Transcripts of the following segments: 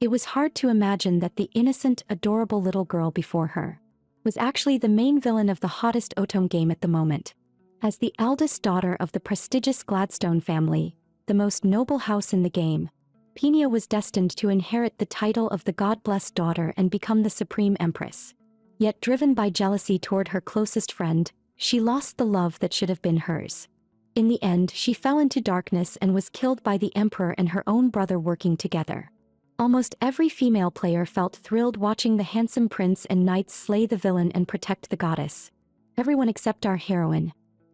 It was hard to imagine that the innocent, adorable little girl before her was actually the main villain of the hottest Otome game at the moment. As the eldest daughter of the prestigious Gladstone family, the most noble house in the game, Pinia was destined to inherit the title of the God-blessed daughter and become the supreme empress. Yet driven by jealousy toward her closest friend, she lost the love that should have been hers. In the end, she fell into darkness and was killed by the emperor and her own brother working together. Almost every female player felt thrilled watching the handsome prince and knights slay the villain and protect the goddess. Everyone except our heroine.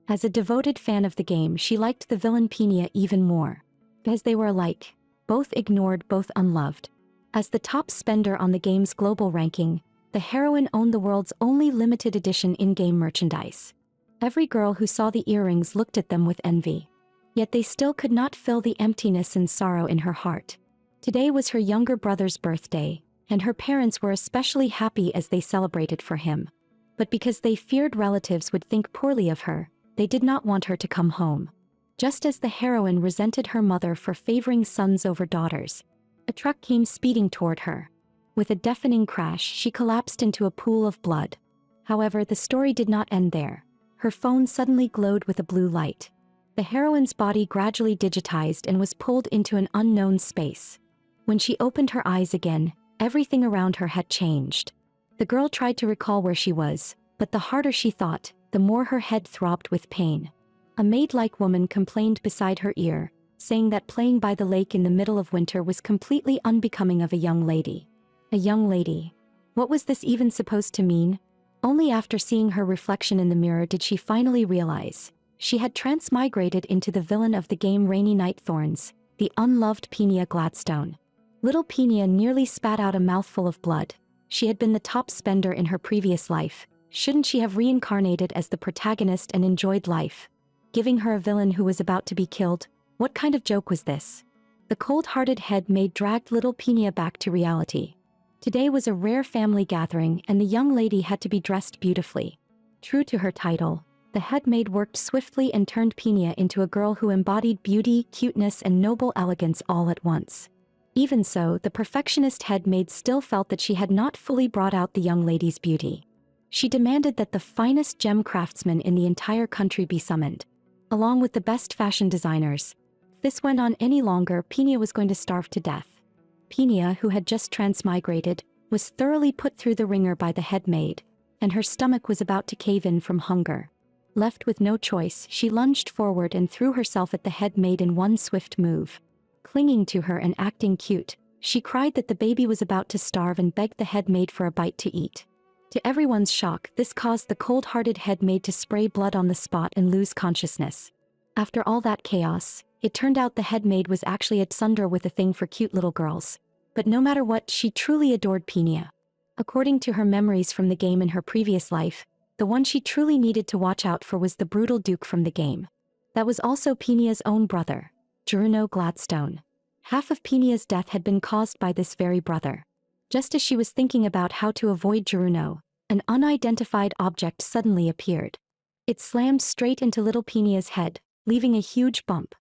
As a devoted fan of the game, she liked the villain Pinia even more. As they were alike, both ignored, both unloved. As the top spender on the game's global ranking, the heroine owned the world's only limited edition in-game merchandise. Every girl who saw the earrings looked at them with envy. Yet they still could not fill the emptiness and sorrow in her heart. Today was her younger brother's birthday, and her parents were especially happy as they celebrated for him. But because they feared relatives would think poorly of her, they did not want her to come home. Just as the heroine resented her mother for favoring sons over daughters, a truck came speeding toward her. With a deafening crash, she collapsed into a pool of blood. However, the story did not end there. Her phone suddenly glowed with a blue light. The heroine's body gradually digitized and was pulled into an unknown space. When she opened her eyes again, everything around her had changed. The girl tried to recall where she was, but the harder she thought, the more her head throbbed with pain. A maid-like woman complained beside her ear, saying that playing by the lake in the middle of winter was completely unbecoming of a young lady. A young lady. What was this even supposed to mean? Only after seeing her reflection in the mirror did she finally realize she had transmigrated into the villain of the game Rainy Night Thorns, the unloved Pinia Gladstone. Little Pinia nearly spat out a mouthful of blood. She had been the top spender in her previous life. Shouldn't she have reincarnated as the protagonist and enjoyed life? Giving her a villain who was about to be killed? What kind of joke was this? The cold-hearted head maid dragged little Pinia back to reality. Today was a rare family gathering and the young lady had to be dressed beautifully. True to her title, the head maid worked swiftly and turned Pinia into a girl who embodied beauty, cuteness, and noble elegance all at once. Even so, the perfectionist head maid still felt that she had not fully brought out the young lady's beauty. She demanded that the finest gem craftsmen in the entire country be summoned, along with the best fashion designers. If this went on any longer, Pinia was going to starve to death. Pinia, who had just transmigrated, was thoroughly put through the ringer by the head maid, and her stomach was about to cave in from hunger. Left with no choice, she lunged forward and threw herself at the head maid in one swift move. Clinging to her and acting cute, she cried that the baby was about to starve and begged the head maid for a bite to eat. To everyone's shock, this caused the cold-hearted head maid to spray blood on the spot and lose consciousness. After all that chaos, it turned out the head maid was actually a tsundere with a thing for cute little girls. But no matter what, she truly adored Pinia. According to her memories from the game in her previous life, the one she truly needed to watch out for was the brutal duke from the game. That was also Pinia's own brother, Juruno Gladstone. Half of Pinia's death had been caused by this very brother. Just as she was thinking about how to avoid Juruno, an unidentified object suddenly appeared. It slammed straight into little Pinia's head, leaving a huge bump.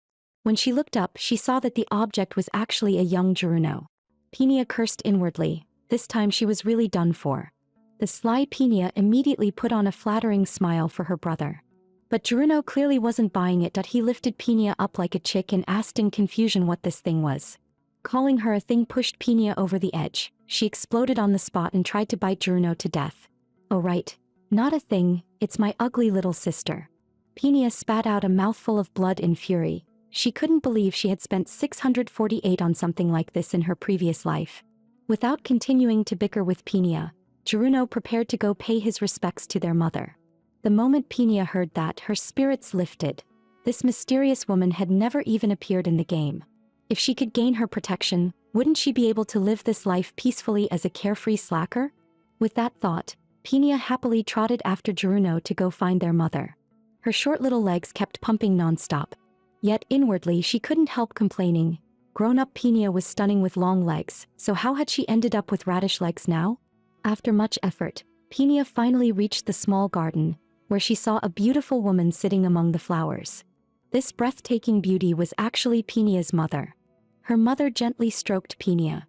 When she looked up, she saw that the object was actually a young Juruno. Pinia cursed inwardly. This time she was really done for. The sly Pinia immediately put on a flattering smile for her brother. But Juruno clearly wasn't buying it. He lifted Pinia up like a chick and asked in confusion what this thing was. Calling her a thing pushed Pinia over the edge. She exploded on the spot and tried to bite Juruno to death. Oh right, not a thing, it's my ugly little sister. Pinia spat out a mouthful of blood in fury. She couldn't believe she had spent 648 on something like this in her previous life. Without continuing to bicker with Pinia, Juruno prepared to go pay his respects to their mother. The moment Pinia heard that, her spirits lifted. This mysterious woman had never even appeared in the game. If she could gain her protection, wouldn't she be able to live this life peacefully as a carefree slacker? With that thought, Pinia happily trotted after Juruno to go find their mother. Her short little legs kept pumping non-stop. Yet inwardly she couldn't help complaining. Grown-up Pinia was stunning with long legs, so how had she ended up with radish legs now? After much effort, Pinia finally reached the small garden, where she saw a beautiful woman sitting among the flowers. This breathtaking beauty was actually Pinia's mother. Her mother gently stroked Pinia.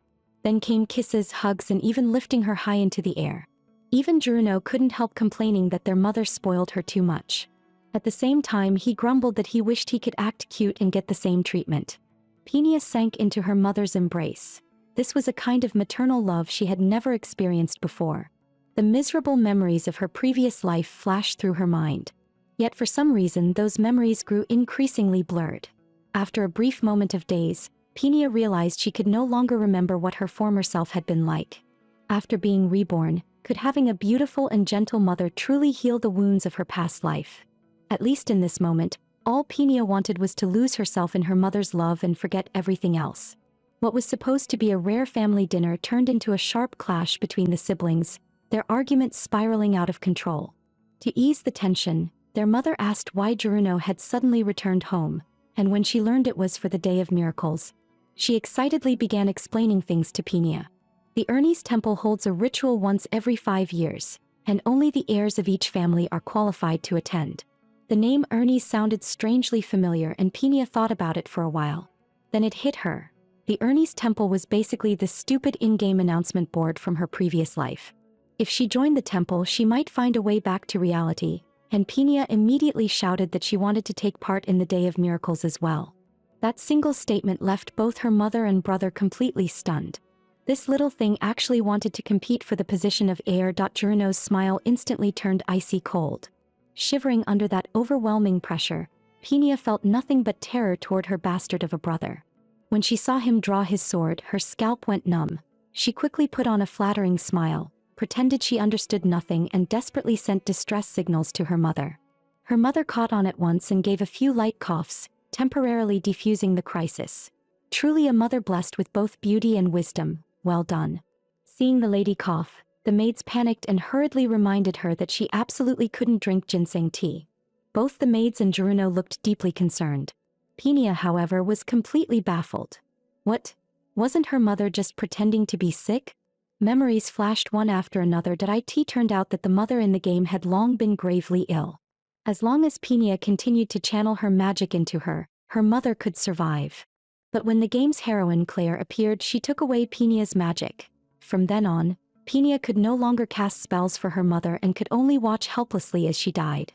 Then came kisses, hugs, and even lifting her high into the air. Even Juno couldn't help complaining that their mother spoiled her too much. At the same time, he grumbled that he wished he could act cute and get the same treatment. Pinia sank into her mother's embrace. This was a kind of maternal love she had never experienced before. The miserable memories of her previous life flashed through her mind. Yet for some reason, those memories grew increasingly blurred. After a brief moment of daze, Pinia realized she could no longer remember what her former self had been like. After being reborn, could having a beautiful and gentle mother truly heal the wounds of her past life? At least in this moment, all Pinia wanted was to lose herself in her mother's love and forget everything else. What was supposed to be a rare family dinner turned into a sharp clash between the siblings, their arguments spiraling out of control. To ease the tension, their mother asked why Juno had suddenly returned home, and when she learned it was for the Day of Miracles, she excitedly began explaining things to Pinia. The Ernest Temple holds a ritual once every 5 years, and only the heirs of each family are qualified to attend. The name Ernest sounded strangely familiar, and Pinia thought about it for a while. Then it hit her. The Ernest Temple was basically the stupid in-game announcement board from her previous life. If she joined the temple, she might find a way back to reality, and Pinia immediately shouted that she wanted to take part in the Day of Miracles as well. That single statement left both her mother and brother completely stunned. This little thing actually wanted to compete for the position of heir. Juno's smile instantly turned icy cold. Shivering under that overwhelming pressure, Pinia felt nothing but terror toward her bastard of a brother. When she saw him draw his sword, her scalp went numb. She quickly put on a flattering smile, pretended she understood nothing, and desperately sent distress signals to her mother. Her mother caught on at once and gave a few light coughs, temporarily defusing the crisis. Truly a mother blessed with both beauty and wisdom. Well done. Seeing the lady cough, the maids panicked and hurriedly reminded her that she absolutely couldn't drink ginseng tea. Both the maids and Juno looked deeply concerned. Pinia, however, was completely baffled. What? Wasn't her mother just pretending to be sick? Memories flashed one after another. It turned out that the mother in the game had long been gravely ill. As long as Pinia continued to channel her magic into her, her mother could survive. But when the game's heroine Claire appeared, she took away Pinia's magic. From then on, Pinia could no longer cast spells for her mother and could only watch helplessly as she died.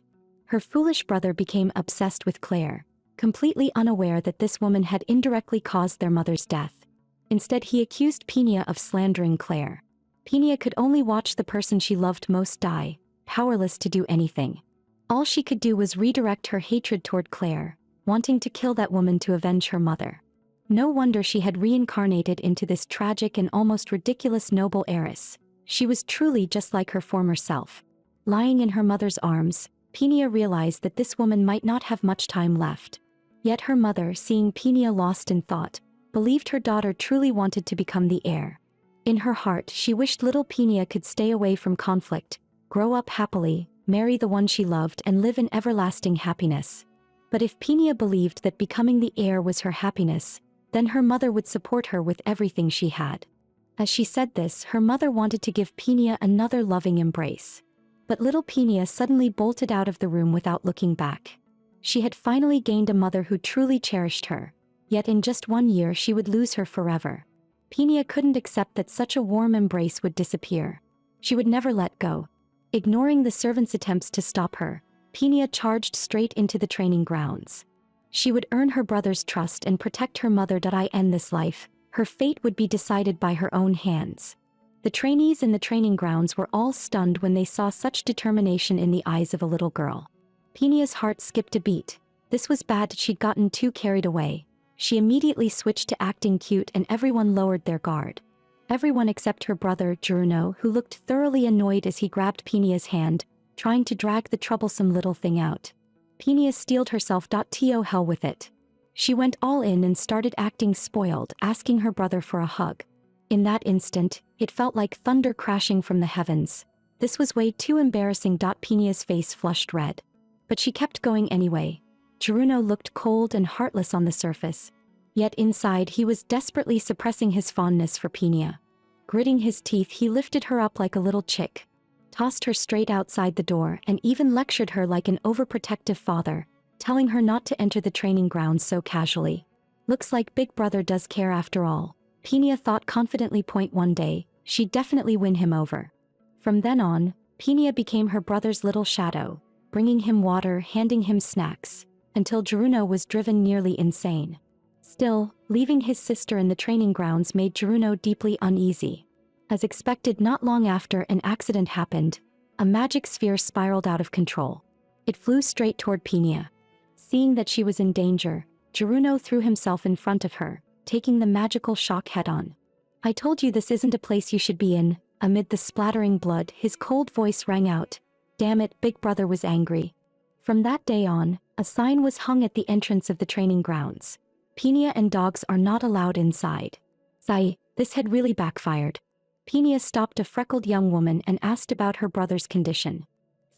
Her foolish brother became obsessed with Claire, completely unaware that this woman had indirectly caused their mother's death. Instead, he accused Pinia of slandering Claire. Pinia could only watch the person she loved most die, powerless to do anything. All she could do was redirect her hatred toward Claire, wanting to kill that woman to avenge her mother. No wonder she had reincarnated into this tragic and almost ridiculous noble heiress. She was truly just like her former self. Lying in her mother's arms, Pinia realized that this woman might not have much time left. Yet her mother, seeing Pinia lost in thought, believed her daughter truly wanted to become the heir. In her heart, she wished little Pinia could stay away from conflict, grow up happily, marry the one she loved, and live in everlasting happiness. But if Pinia believed that becoming the heir was her happiness, then her mother would support her with everything she had. As she said this, her mother wanted to give Pinia another loving embrace. But little Pinia suddenly bolted out of the room without looking back. She had finally gained a mother who truly cherished her, yet in just 1 year she would lose her forever. Pinia couldn't accept that such a warm embrace would disappear. She would never let go. Ignoring the servants' attempts to stop her, Pinia charged straight into the training grounds. She would earn her brother's trust and protect her mother. In this life, her fate would be decided by her own hands. The trainees in the training grounds were all stunned when they saw such determination in the eyes of a little girl. Pinia's heart skipped a beat. This was bad. She'd gotten too carried away. She immediately switched to acting cute and everyone lowered their guard. Everyone except her brother, Juno, who looked thoroughly annoyed as he grabbed Pinia's hand, trying to drag the troublesome little thing out. Pinia steeled herself. To hell with it. She went all in and started acting spoiled, asking her brother for a hug. In that instant, it felt like thunder crashing from the heavens. This was way too embarrassing. Pinia's face flushed red. But she kept going anyway. Juno looked cold and heartless on the surface. Yet inside he was desperately suppressing his fondness for Pinia. Gritting his teeth, he lifted her up like a little chick, tossed her straight outside the door, and even lectured her like an overprotective father, telling her not to enter the training grounds so casually. Looks like Big Brother does care after all. Pina thought confidently. One day, she'd definitely win him over. From then on, Pina became her brother's little shadow, bringing him water, handing him snacks, until Juruno was driven nearly insane. Still, leaving his sister in the training grounds made Juruno deeply uneasy. As expected, not long after an accident happened, a magic sphere spiraled out of control. It flew straight toward Pina. Seeing that she was in danger, Juruno threw himself in front of her, taking the magical shock head-on. "I told you this isn't a place you should be in." Amid the splattering blood, his cold voice rang out. Damn it, Big Brother was angry. From that day on, a sign was hung at the entrance of the training grounds. Pina and dogs are not allowed inside. Sigh, this had really backfired. Pina stopped a freckled young woman and asked about her brother's condition.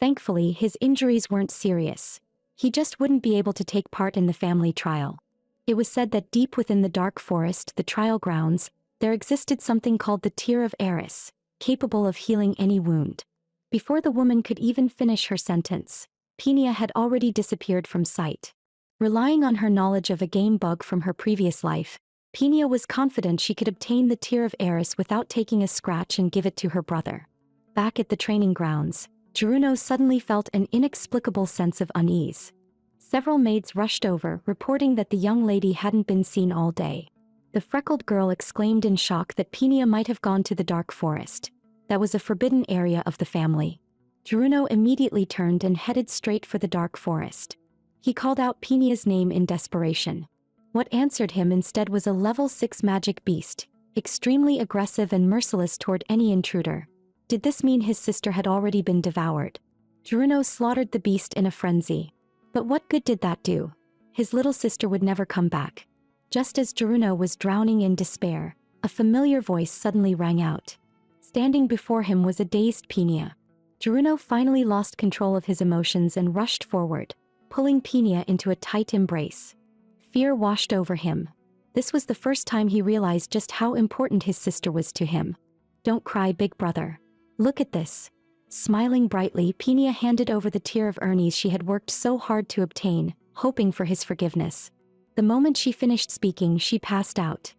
Thankfully, his injuries weren't serious. He just wouldn't be able to take part in the family trial. It was said that deep within the dark forest, the trial grounds, there existed something called the Tear of Eris, capable of healing any wound. Before the woman could even finish her sentence, Pina had already disappeared from sight. Relying on her knowledge of a game bug from her previous life, Pina was confident she could obtain the Tear of Eris without taking a scratch and give it to her brother. Back at the training grounds, Juruno suddenly felt an inexplicable sense of unease. Several maids rushed over, reporting that the young lady hadn't been seen all day. The freckled girl exclaimed in shock that Pina might have gone to the dark forest. That was a forbidden area of the family. Juruno immediately turned and headed straight for the dark forest. He called out Pina's name in desperation. What answered him instead was a level 6 magic beast, extremely aggressive and merciless toward any intruder. Did this mean his sister had already been devoured? Juruno slaughtered the beast in a frenzy. But what good did that do? His little sister would never come back. Just as Juruno was drowning in despair, a familiar voice suddenly rang out. Standing before him was a dazed Pina. Juruno finally lost control of his emotions and rushed forward, pulling Pina into a tight embrace. Fear washed over him. This was the first time he realized just how important his sister was to him. "Don't cry, Big Brother. Look at this." Smiling brightly, Pina handed over the Tear of Eris she had worked so hard to obtain, hoping for his forgiveness. The moment she finished speaking, she passed out.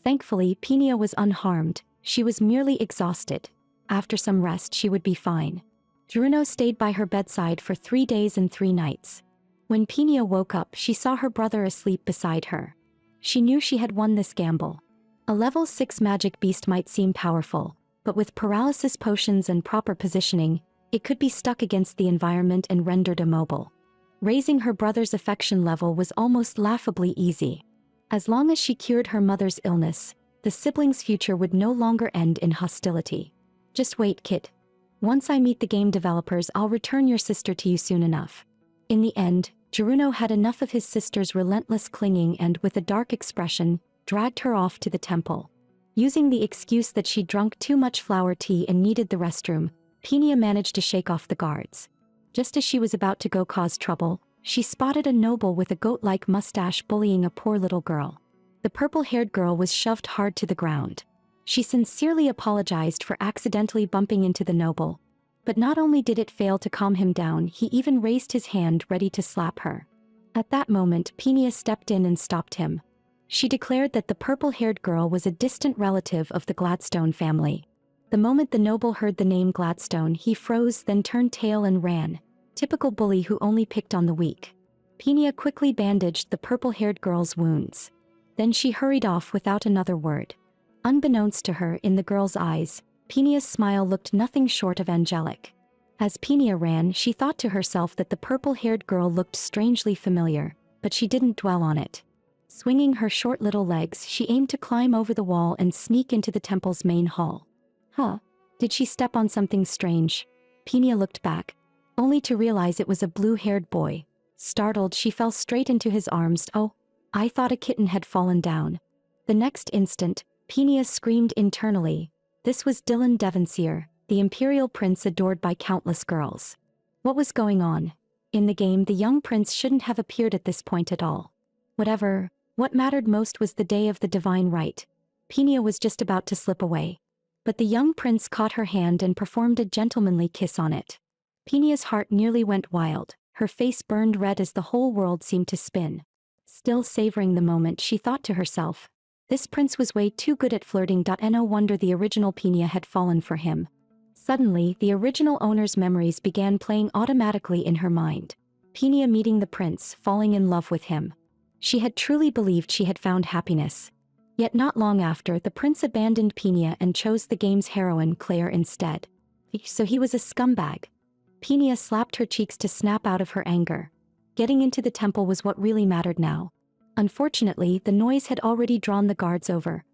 Thankfully, Pina was unharmed. She was merely exhausted. After some rest, she would be fine. Juruno stayed by her bedside for 3 days and 3 nights. When Pina woke up, she saw her brother asleep beside her. She knew she had won this gamble. A level 6 magic beast might seem powerful, but with paralysis potions and proper positioning, it could be stuck against the environment and rendered immobile. Raising her brother's affection level was almost laughably easy. As long as she cured her mother's illness, the siblings' future would no longer end in hostility. "Just wait, kid. Once I meet the game developers, I'll return your sister to you soon enough." In the end, Juruno had enough of his sister's relentless clinging and, with a dark expression, dragged her off to the temple. Using the excuse that she'd drunk too much flower tea and needed the restroom, Pina managed to shake off the guards. Just as she was about to go cause trouble, she spotted a noble with a goat-like mustache bullying a poor little girl. The purple-haired girl was shoved hard to the ground. She sincerely apologized for accidentally bumping into the noble. But not only did it fail to calm him down, he even raised his hand ready to slap her. At that moment, Pina stepped in and stopped him. She declared that the purple-haired girl was a distant relative of the Gladstone family. The moment the noble heard the name Gladstone, he froze, then turned tail and ran. Typical bully who only picked on the weak. Pina quickly bandaged the purple-haired girl's wounds. Then she hurried off without another word. Unbeknownst to her, in the girl's eyes, Pina's smile looked nothing short of angelic. As Pina ran, she thought to herself that the purple-haired girl looked strangely familiar, but she didn't dwell on it. Swinging her short little legs, she aimed to climb over the wall and sneak into the temple's main hall. Did she step on something strange? Pina looked back, only to realize it was a blue-haired boy. Startled, she fell straight into his arms. "Oh, I thought a kitten had fallen down." The next instant, Pina screamed internally. This was Dylan Devonseer, the imperial prince adored by countless girls. What was going on? In the game, the young prince shouldn't have appeared at this point at all. Whatever, what mattered most was the day of the divine rite. Pina was just about to slip away. But the young prince caught her hand and performed a gentlemanly kiss on it. Pina's heart nearly went wild. Her face burned red as the whole world seemed to spin. Still savoring the moment, she thought to herself, This prince was way too good at flirting. No wonder the original Pina had fallen for him. Suddenly, the original owner's memories began playing automatically in her mind. Pina meeting the prince, falling in love with him. She had truly believed she had found happiness. Yet not long after, the prince abandoned Pina and chose the game's heroine Claire instead. So he was a scumbag. Pina slapped her cheeks to snap out of her anger. Getting into the temple was what really mattered now. Unfortunately, the noise had already drawn the guards over.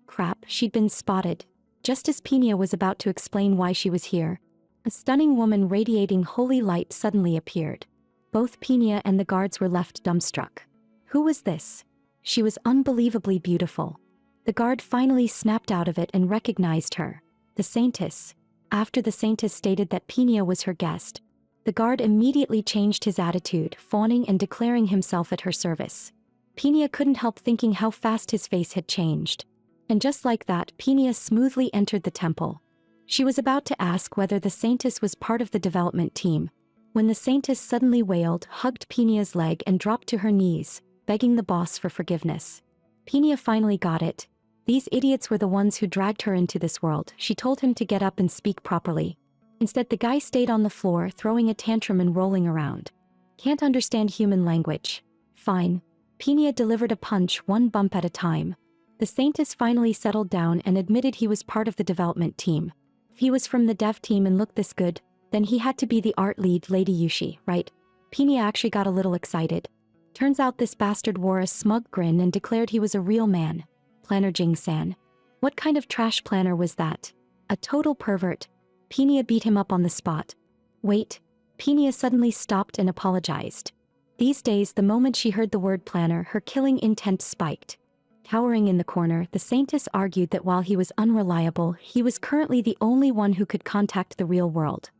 Crap, she'd been spotted. Just as Pina was about to explain why she was here, a stunning woman radiating holy light suddenly appeared. Both Pina and the guards were left dumbstruck. Who was this? She was unbelievably beautiful. The guard finally snapped out of it and recognized her. The Saintess. After the Saintess stated that Pina was her guest, the guard immediately changed his attitude, fawning and declaring himself at her service. Pina couldn't help thinking how fast his face had changed. And just like that, Pina smoothly entered the temple. She was about to ask whether the Saintess was part of the development team, when the Saintess suddenly wailed, hugged Pina's leg and dropped to her knees, begging the boss for forgiveness. Pina finally got it. These idiots were the ones who dragged her into this world. She told him to get up and speak properly. Instead, the guy stayed on the floor, throwing a tantrum and rolling around. Can't understand human language. Fine. Pina delivered a punch, one bump at a time. The Saintess finally settled down and admitted he was part of the development team. If he was from the dev team and looked this good, then he had to be the art lead, Lady Yushi, right? Pina actually got a little excited. Turns out this bastard wore a smug grin and declared he was a real man. Planner Jing-san. What kind of trash planner was that? A total pervert. Pina beat him up on the spot. Wait. Pina suddenly stopped and apologized. These days, the moment she heard the word planner, her killing intent spiked. Cowering in the corner, the Saintess argued that while he was unreliable, he was currently the only one who could contact the real world.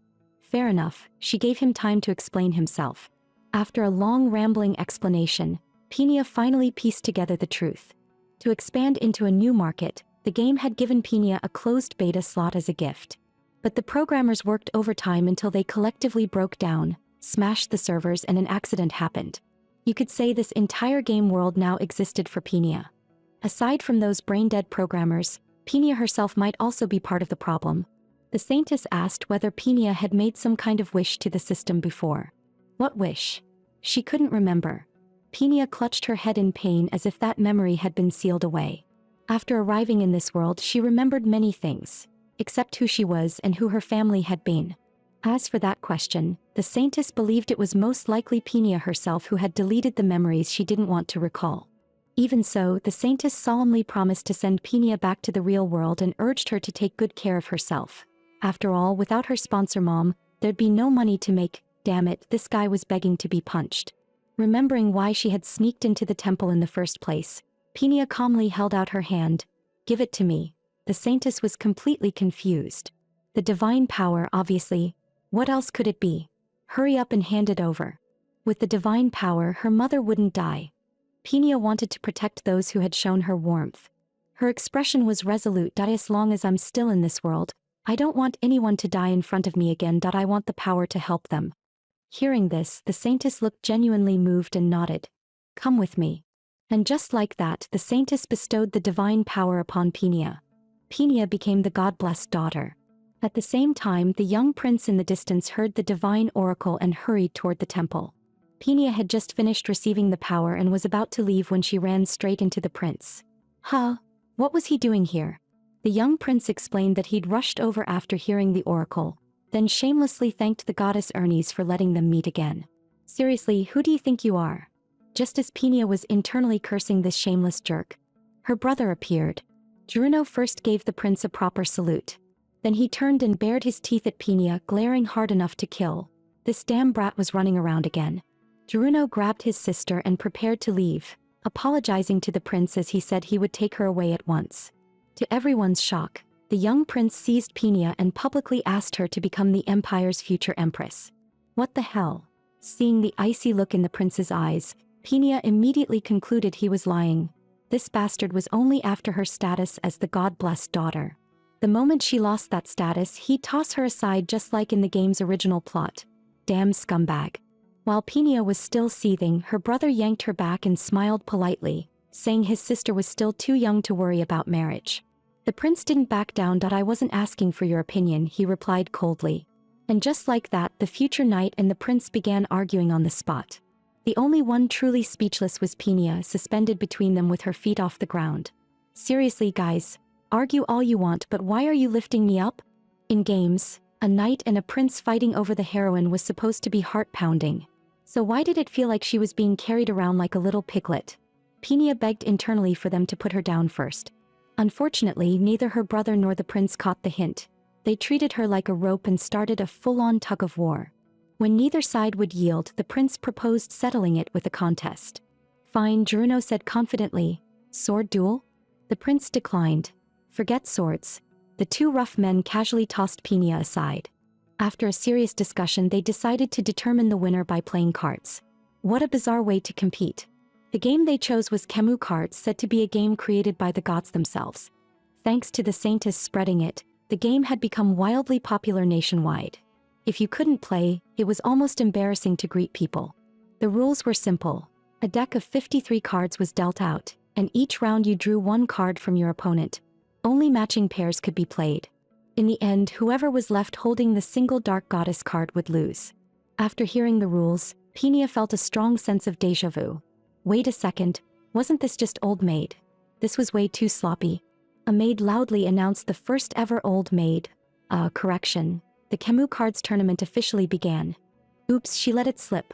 Fair enough, she gave him time to explain himself. After a long rambling explanation, Pina finally pieced together the truth. To expand into a new market, the game had given Pina a closed beta slot as a gift. But the programmers worked overtime until they collectively broke down, smashed the servers, and an accident happened. You could say this entire game world now existed for Pina. Aside from those brain-dead programmers, Pina herself might also be part of the problem. The Saintess asked whether Pina had made some kind of wish to the system before. What wish? She couldn't remember. Pina clutched her head in pain as if that memory had been sealed away. After arriving in this world, she remembered many things, except who she was and who her family had been. As for that question, the Saintess believed it was most likely Pina herself who had deleted the memories she didn't want to recall. Even so, the Saintess solemnly promised to send Pina back to the real world and urged her to take good care of herself. After all, without her sponsor mom, there'd be no money to make. Damn it, this guy was begging to be punched. Remembering why she had sneaked into the temple in the first place, Pina calmly held out her hand. Give it to me. The Saintess was completely confused. The divine power, obviously. What else could it be? Hurry up and hand it over. With the divine power, her mother wouldn't die. Pina wanted to protect those who had shown her warmth. Her expression was resolute. As long as I'm still in this world, I don't want anyone to die in front of me again. I want the power to help them. Hearing this, the Saintess looked genuinely moved and nodded. Come with me. And just like that, the Saintess bestowed the divine power upon Pina. Pina became the God-blessed daughter. At the same time, the young prince in the distance heard the divine oracle and hurried toward the temple. Pina had just finished receiving the power and was about to leave when she ran straight into the prince. Huh? What was he doing here? The young prince explained that he'd rushed over after hearing the oracle, then shamelessly thanked the goddess Ernest for letting them meet again. Seriously, who do you think you are? Just as Pina was internally cursing this shameless jerk, her brother appeared. Juno first gave the prince a proper salute. Then he turned and bared his teeth at Pina, glaring hard enough to kill. This damn brat was running around again. Juno grabbed his sister and prepared to leave, apologizing to the prince as he said he would take her away at once. To everyone's shock, the young prince seized Pina and publicly asked her to become the empire's future empress. What the hell? Seeing the icy look in the prince's eyes, Pina immediately concluded he was lying. This bastard was only after her status as the God-blessed daughter. The moment she lost that status, he'd toss her aside just like in the game's original plot. Damn scumbag. While Pina was still seething, her brother yanked her back and smiled politely. saying his sister was still too young to worry about marriage. The prince didn't back down. I wasn't asking for your opinion, he replied coldly. And just like that, the future knight and the prince began arguing on the spot. The only one truly speechless was Pinia, suspended between them with her feet off the ground. Seriously guys, argue all you want, but why are you lifting me up? In games, a knight and a prince fighting over the heroine was supposed to be heart-pounding. So why did it feel like she was being carried around like a little piglet? Pinia begged internally for them to put her down first. Unfortunately, neither her brother nor the prince caught the hint. They treated her like a rope and started a full-on tug-of-war. When neither side would yield, the prince proposed settling it with a contest. Fine, Juno said confidently. Sword duel? The prince declined. Forget swords. The two rough men casually tossed Pinia aside. After a serious discussion, they decided to determine the winner by playing cards. What a bizarre way to compete. The game they chose was Kemu cards, said to be a game created by the gods themselves. Thanks to the scientists spreading it, the game had become wildly popular nationwide. If you couldn't play, it was almost embarrassing to greet people. The rules were simple. A deck of 53 cards was dealt out, and each round you drew one card from your opponent. Only matching pairs could be played. In the end, whoever was left holding the single Dark Goddess card would lose. After hearing the rules, Pinia felt a strong sense of déjà vu. Wait a second, wasn't this just Old Maid? This was way too sloppy. A maid loudly announced the first ever Old Maid. Correction. The Kemu cards tournament officially began. Oops, she let it slip.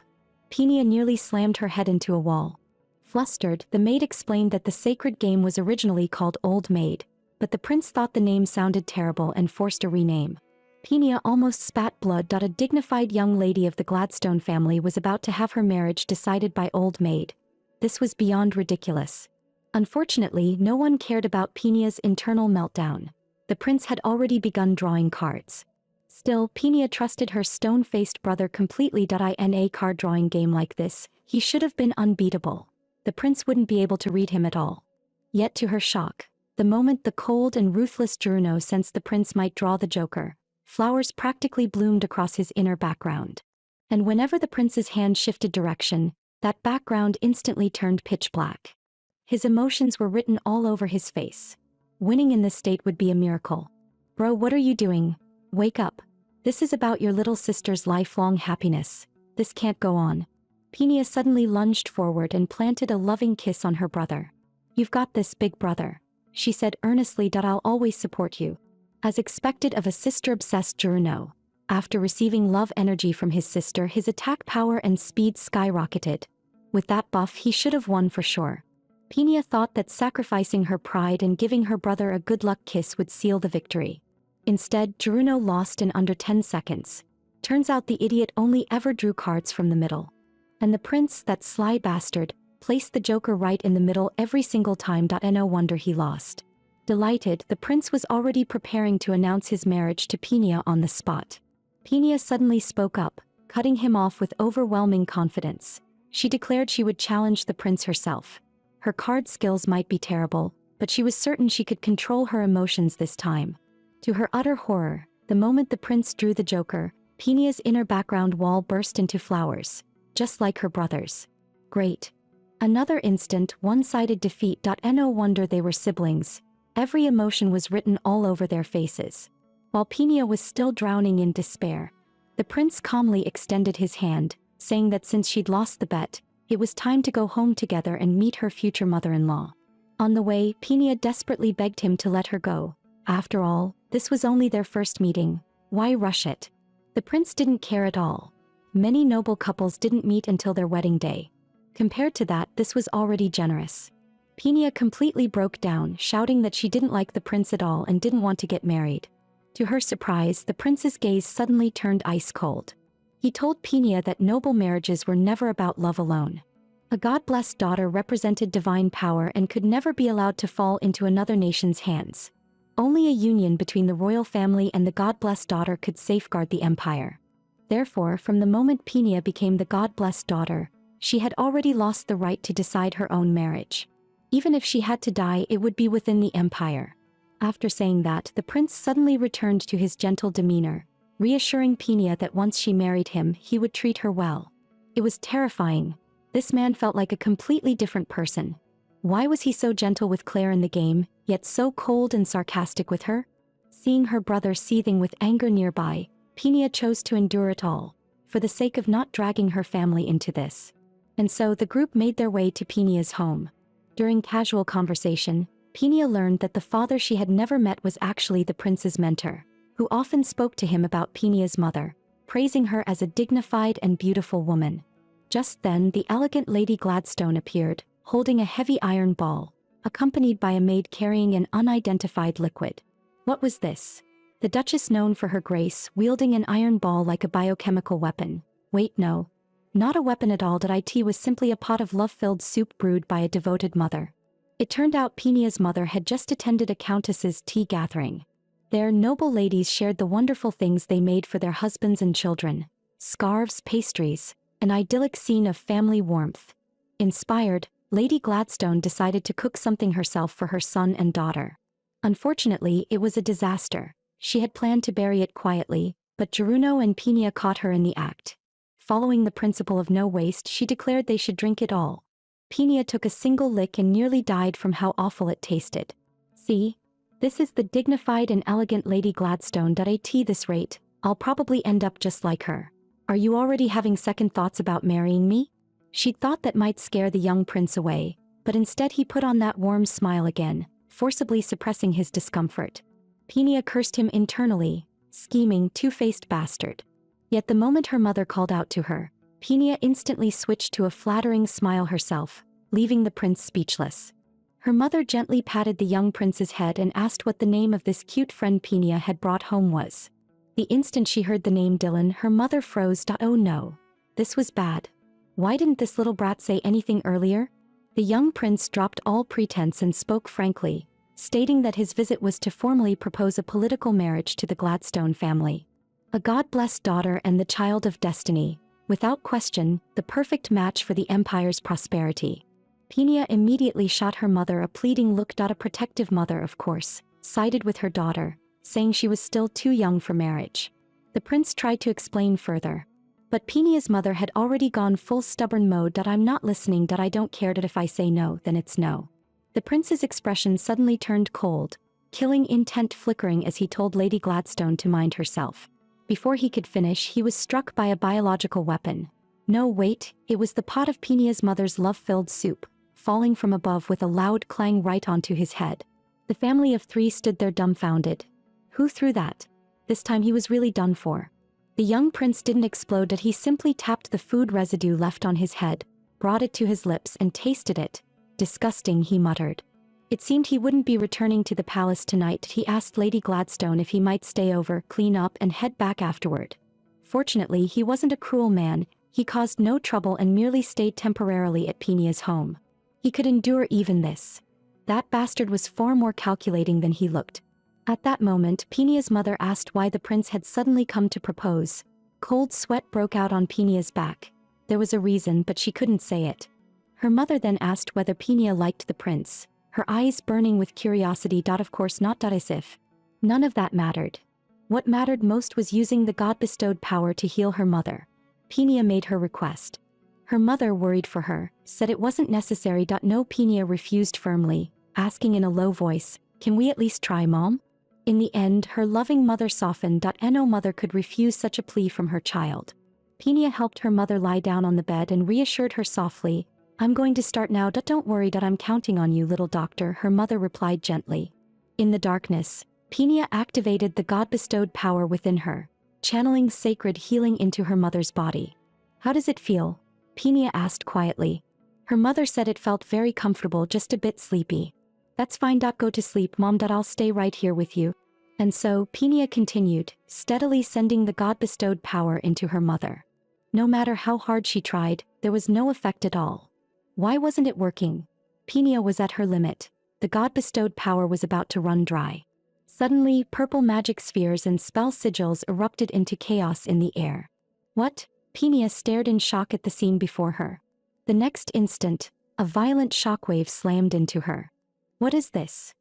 Pinia nearly slammed her head into a wall. Flustered, the maid explained that the sacred game was originally called Old Maid, but the prince thought the name sounded terrible and forced a rename. Pinia almost spat blood. A dignified young lady of the Gladstone family was about to have her marriage decided by Old Maid. This was beyond ridiculous. Unfortunately, no one cared about Pinia's internal meltdown. The prince had already begun drawing cards. Still, Pinia trusted her stone-faced brother completely. In a card drawing game like this, he should have been unbeatable. The prince wouldn't be able to read him at all. Yet to her shock, the moment the cold and ruthless Juno sensed the prince might draw the Joker, flowers practically bloomed across his inner background. And whenever the prince's hand shifted direction, that background instantly turned pitch black. His emotions were written all over his face. Winning in this state would be a miracle. Bro, what are you doing? Wake up. This is about your little sister's lifelong happiness. This can't go on. Pinia suddenly lunged forward and planted a loving kiss on her brother. You've got this, big brother, she said earnestly. I'll always support you. As expected of a sister-obsessed Juno, after receiving love energy from his sister, his attack power and speed skyrocketed. With that buff, he should have won for sure. Pinia thought that sacrificing her pride and giving her brother a good luck kiss would seal the victory. Instead, Juno lost in under 10 seconds. Turns out the idiot only ever drew cards from the middle. And the prince, that sly bastard, placed the Joker right in the middle every single time. No wonder he lost. Delighted, the prince was already preparing to announce his marriage to Pinia on the spot. Pinia suddenly spoke up, cutting him off with overwhelming confidence. She declared she would challenge the prince herself. Her card skills might be terrible, but she was certain she could control her emotions this time. To her utter horror, the moment the prince drew the Joker, Pinia's inner background wall burst into flowers, just like her brother's. Great. Another instant, one-sided defeat. No wonder they were siblings. Every emotion was written all over their faces. While Pinia was still drowning in despair, the prince calmly extended his hand, saying that since she'd lost the bet, it was time to go home together and meet her future mother-in-law. On the way, Pinia desperately begged him to let her go. After all, this was only their first meeting. Why rush it? The prince didn't care at all. Many noble couples didn't meet until their wedding day. Compared to that, this was already generous. Pinia completely broke down, shouting that she didn't like the prince at all and didn't want to get married. To her surprise, the prince's gaze suddenly turned ice cold. He told Pinia that noble marriages were never about love alone. A God-blessed daughter represented divine power and could never be allowed to fall into another nation's hands. Only a union between the royal family and the God-blessed daughter could safeguard the empire. Therefore, from the moment Pinia became the God-blessed daughter, she had already lost the right to decide her own marriage. Even if she had to die, it would be within the empire. After saying that, the prince suddenly returned to his gentle demeanor, reassuring Pinia that once she married him, he would treat her well. It was terrifying. This man felt like a completely different person. Why was he so gentle with Claire in the game, yet so cold and sarcastic with her? Seeing her brother seething with anger nearby, Penia chose to endure it all, for the sake of not dragging her family into this. And so the group made their way to Penia's home. During casual conversation, Penia learned that the father she had never met was actually the prince's mentor, who often spoke to him about Penia's mother, praising her as a dignified and beautiful woman. Just then the elegant Lady Gladstone appeared, holding a heavy iron ball, accompanied by a maid carrying an unidentified liquid. What was this? The Duchess, known for her grace, wielding an iron ball like a biochemical weapon. Wait, no. Not a weapon at all. It was simply a pot of love-filled soup brewed by a devoted mother. It turned out Penia's mother had just attended a countess's tea gathering. There, noble ladies shared the wonderful things they made for their husbands and children. Scarves, pastries, an idyllic scene of family warmth. Inspired, Lady Gladstone decided to cook something herself for her son and daughter. Unfortunately, it was a disaster. She had planned to bury it quietly, but Geruno and Penia caught her in the act. Following the principle of no waste, she declared they should drink it all. Penia took a single lick and nearly died from how awful it tasted. See? This is the dignified and elegant Lady Gladstone. At this rate, I'll probably end up just like her. Are you already having second thoughts about marrying me? She'd thought that might scare the young prince away, but instead he put on that warm smile again, forcibly suppressing his discomfort. Penia cursed him internally, scheming, two-faced bastard. Yet the moment her mother called out to her, Penia instantly switched to a flattering smile herself, leaving the prince speechless. Her mother gently patted the young prince's head and asked what the name of this cute friend Penia had brought home was. The instant she heard the name Dylan, her mother froze. Oh no. This was bad. Why didn't this little brat say anything earlier? The young prince dropped all pretense and spoke frankly, stating that his visit was to formally propose a political marriage to the Gladstone family. A God-blessed daughter and the child of destiny, without question, the perfect match for the empire's prosperity. Penia immediately shot her mother a pleading look. A protective mother, of course, sided with her daughter, saying she was still too young for marriage. The prince tried to explain further, but Penia's mother had already gone full stubborn mode. I'm not listening. I don't care. If I say no, then it's no. The prince's expression suddenly turned cold, killing intent flickering as he told Lady Gladstone to mind herself. Before he could finish, he was struck by a biological weapon. No, wait, it was the pot of Penia's mother's love-filled soup, falling from above with a loud clang right onto his head. The family of three stood there dumbfounded. Who threw that? This time he was really done for. The young prince didn't explode. He simply tapped the food residue left on his head, brought it to his lips and tasted it. Disgusting, he muttered. It seemed he wouldn't be returning to the palace tonight. He asked Lady Gladstone if he might stay over, clean up and head back afterward. Fortunately, he wasn't a cruel man. He caused no trouble and merely stayed temporarily at Penia's home. He could endure even this. That bastard was far more calculating than he looked. At that moment, Penia's mother asked why the prince had suddenly come to propose. Cold sweat broke out on Penia's back. There was a reason, but she couldn't say it. Her mother then asked whether Penia liked the prince, her eyes burning with curiosity. Of course not. As if none of that mattered. What mattered most was using the God-bestowed power to heal her mother. Penia made her request. Her mother, worried for her, said it wasn't necessary. No, Penia refused firmly, asking in a low voice, "Can we at least try, Mom?" In the end, her loving mother softened. No mother could refuse such a plea from her child. Penia helped her mother lie down on the bed and reassured her softly, "I'm going to start now. Don't worry. I'm counting on you, little doctor," her mother replied gently. In the darkness, Penia activated the God-bestowed power within her, channeling sacred healing into her mother's body. "How does it feel?" Penia asked quietly. Her mother said it felt very comfortable, just a bit sleepy. "That's fine. Go to sleep, Mom. I'll stay right here with you." And so, Penia continued, steadily sending the God-bestowed power into her mother. No matter how hard she tried, there was no effect at all. Why wasn't it working? Penia was at her limit. The God-bestowed power was about to run dry. Suddenly, purple magic spheres and spell sigils erupted into chaos in the air. What? Penia stared in shock at the scene before her. The next instant, a violent shockwave slammed into her. What is this?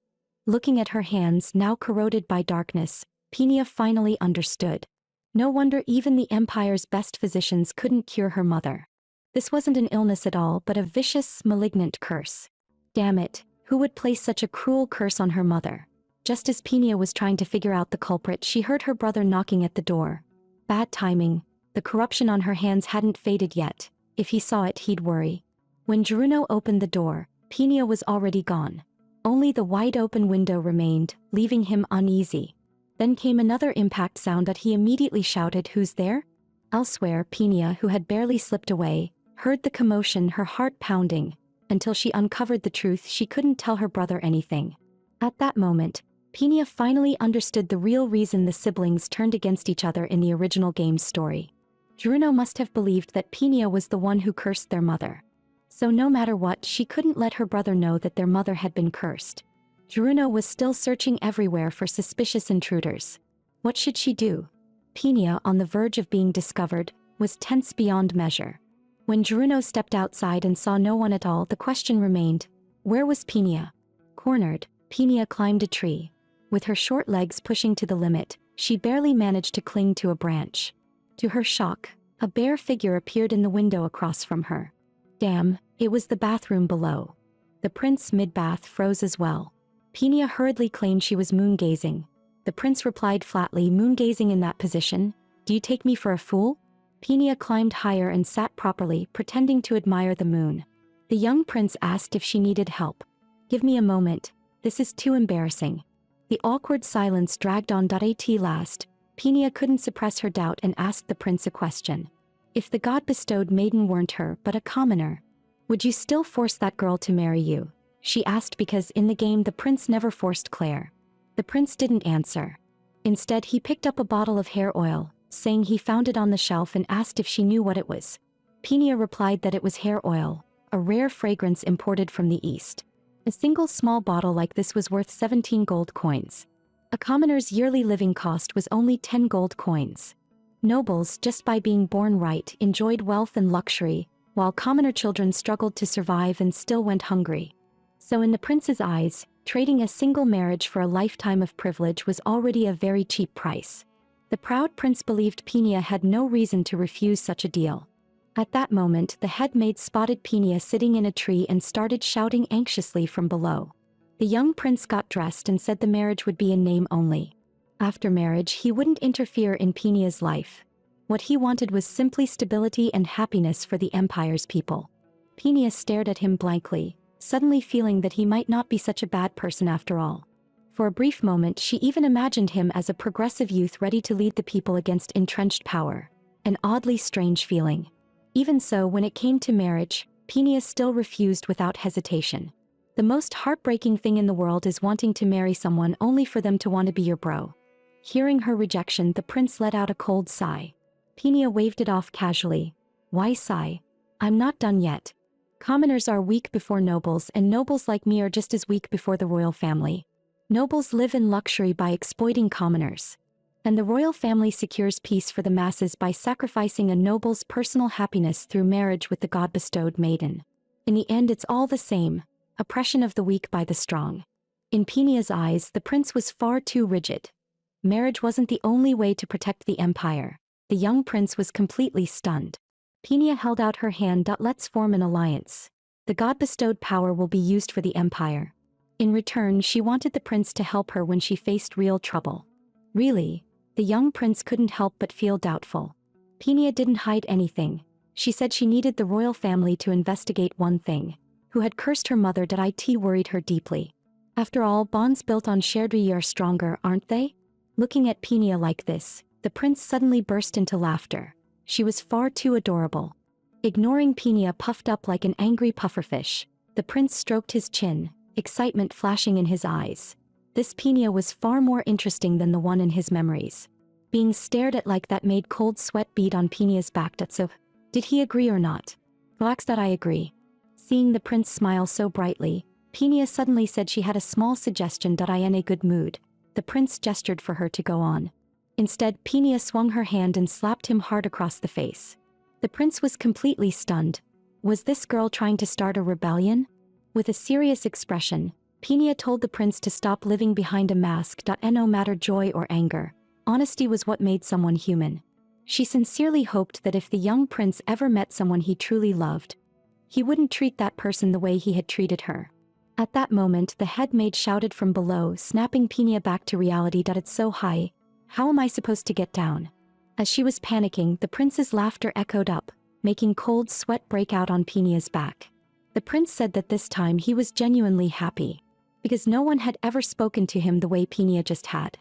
Looking at her hands, now corroded by darkness, Penia finally understood. No wonder even the Empire's best physicians couldn't cure her mother. This wasn't an illness at all, but a vicious, malignant curse. Damn it, who would place such a cruel curse on her mother? Just as Pinia was trying to figure out the culprit, she heard her brother knocking at the door. Bad timing. The corruption on her hands hadn't faded yet. If he saw it, he'd worry. When Juruno opened the door, Pinia was already gone. Only the wide-open window remained, leaving him uneasy. Then came another impact sound that he immediately shouted, "Who's there?" Elsewhere, Pinia, who had barely slipped away, heard the commotion, her heart pounding. Until she uncovered the truth, she couldn't tell her brother anything. At that moment, Pinia finally understood the real reason the siblings turned against each other in the original game's story. Juruno must have believed that Pinia was the one who cursed their mother. So no matter what, she couldn't let her brother know that their mother had been cursed. Juruno was still searching everywhere for suspicious intruders. What should she do? Pinia, on the verge of being discovered, was tense beyond measure. When Juruno stepped outside and saw no one at all, the question remained, where was Pinia? Cornered, Pinia climbed a tree. With her short legs pushing to the limit, she barely managed to cling to a branch. To her shock, a bare figure appeared in the window across from her. Damn, it was the bathroom below. The prince mid-bath froze as well. Pinia hurriedly claimed she was moon-gazing. The prince replied flatly, "Moon-gazing in that position? Do you take me for a fool?" Pinia climbed higher and sat properly, pretending to admire the moon. The young prince asked if she needed help. "Give me a moment. This is too embarrassing." The awkward silence dragged on. At last, Pinia couldn't suppress her doubt and asked the prince a question. If the god-bestowed maiden weren't her but a commoner, would you still force that girl to marry you? She asked because in the game the prince never forced Claire. The prince didn't answer. Instead, he picked up a bottle of hair oil, saying he found it on the shelf, and asked if she knew what it was. Pinia replied that it was hair oil, a rare fragrance imported from the East. A single small bottle like this was worth 17 gold coins. A commoner's yearly living cost was only 10 gold coins. Nobles, just by being born right, enjoyed wealth and luxury, while commoner children struggled to survive and still went hungry. So in the prince's eyes, trading a single marriage for a lifetime of privilege was already a very cheap price. The proud prince believed Pinia had no reason to refuse such a deal. At that moment, the head maid spotted Pinia sitting in a tree and started shouting anxiously from below. The young prince got dressed and said the marriage would be in name only. After marriage, he wouldn't interfere in Pinia's life. What he wanted was simply stability and happiness for the empire's people. Pinia stared at him blankly, suddenly feeling that he might not be such a bad person after all. For a brief moment, she even imagined him as a progressive youth ready to lead the people against entrenched power. An oddly strange feeling. Even so, when it came to marriage, Pinia still refused without hesitation. The most heartbreaking thing in the world is wanting to marry someone only for them to want to be your bro. Hearing her rejection, the prince let out a cold sigh. Pinia waved it off casually. "Why sigh? I'm not done yet. Commoners are weak before nobles, and nobles like me are just as weak before the royal family. Nobles live in luxury by exploiting commoners. And the royal family secures peace for the masses by sacrificing a noble's personal happiness through marriage with the god-bestowed maiden. In the end, it's all the same, oppression of the weak by the strong." In Pinia's eyes, the prince was far too rigid. Marriage wasn't the only way to protect the empire. The young prince was completely stunned. Pinia held out her hand. "Let's form an alliance. The god-bestowed power will be used for the empire." In return, she wanted the prince to help her when she faced real trouble. Really? The young prince couldn't help but feel doubtful. Pinia didn't hide anything. She said she needed the royal family to investigate one thing. Who had cursed her mother? It worried her deeply. After all, bonds built on shared are stronger, aren't they? Looking at Pinia like this, the prince suddenly burst into laughter. She was far too adorable. Ignoring Pinia puffed up like an angry pufferfish, the prince stroked his chin, excitement flashing in his eyes. This Pinia was far more interesting than the one in his memories. Being stared at like that made cold sweat bead on Pinia's back. So, did he agree or not? "Relax, that I agree." Seeing the prince smile so brightly, Pinia suddenly said she had a small suggestion. "I in a good mood." The prince gestured for her to go on. Instead, Pinia swung her hand and slapped him hard across the face. The prince was completely stunned. Was this girl trying to start a rebellion? With a serious expression, Pinia told the prince to stop living behind a mask. No matter joy or anger, honesty was what made someone human. She sincerely hoped that if the young prince ever met someone he truly loved, he wouldn't treat that person the way he had treated her. At that moment, the head maid shouted from below, snapping Pina back to reality. It's so high. How am I supposed to get down? As she was panicking, the prince's laughter echoed up, making cold sweat break out on Pina's back. The prince said that this time he was genuinely happy, because no one had ever spoken to him the way Pina just had.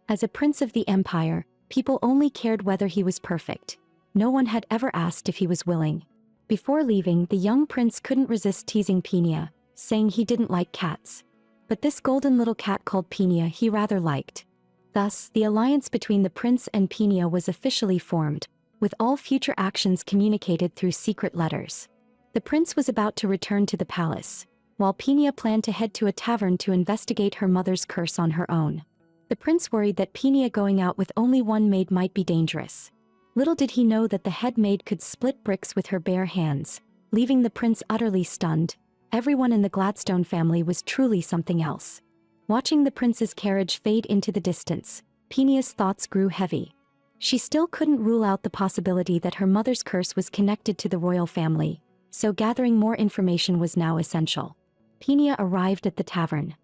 As a prince of the empire, people only cared whether he was perfect. No one had ever asked if he was willing. Before leaving, the young prince couldn't resist teasing Pina, saying he didn't like cats. But this golden little cat called Pina he rather liked. Thus, the alliance between the prince and Pina was officially formed, with all future actions communicated through secret letters. The prince was about to return to the palace, while Pina planned to head to a tavern to investigate her mother's curse on her own. The prince worried that Pina going out with only one maid might be dangerous. Little did he know that the head maid could split bricks with her bare hands, leaving the prince utterly stunned. Everyone in the Gladstone family was truly something else. Watching the prince's carriage fade into the distance, Pina's thoughts grew heavy. She still couldn't rule out the possibility that her mother's curse was connected to the royal family, so gathering more information was now essential. Pina arrived at the tavern.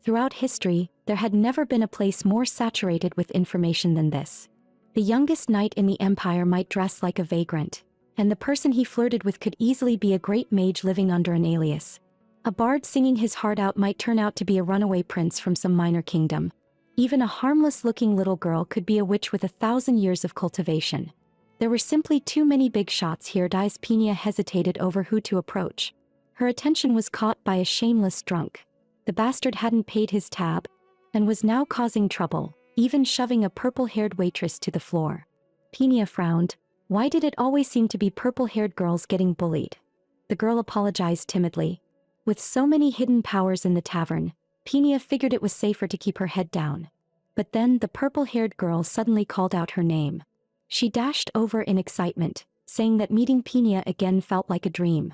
Throughout history, there had never been a place more saturated with information than this. The youngest knight in the empire might dress like a vagrant, and the person he flirted with could easily be a great mage living under an alias. A bard singing his heart out might turn out to be a runaway prince from some minor kingdom. Even a harmless-looking little girl could be a witch with 1,000 years of cultivation. There were simply too many big shots here. Pina hesitated over who to approach. Her attention was caught by a shameless drunk. The bastard hadn't paid his tab, and was now causing trouble, even shoving a purple-haired waitress to the floor. Pina frowned. Why did it always seem to be purple-haired girls getting bullied? The girl apologized timidly. With so many hidden powers in the tavern, Pina figured it was safer to keep her head down. But then the purple-haired girl suddenly called out her name. She dashed over in excitement, saying that meeting Pina again felt like a dream.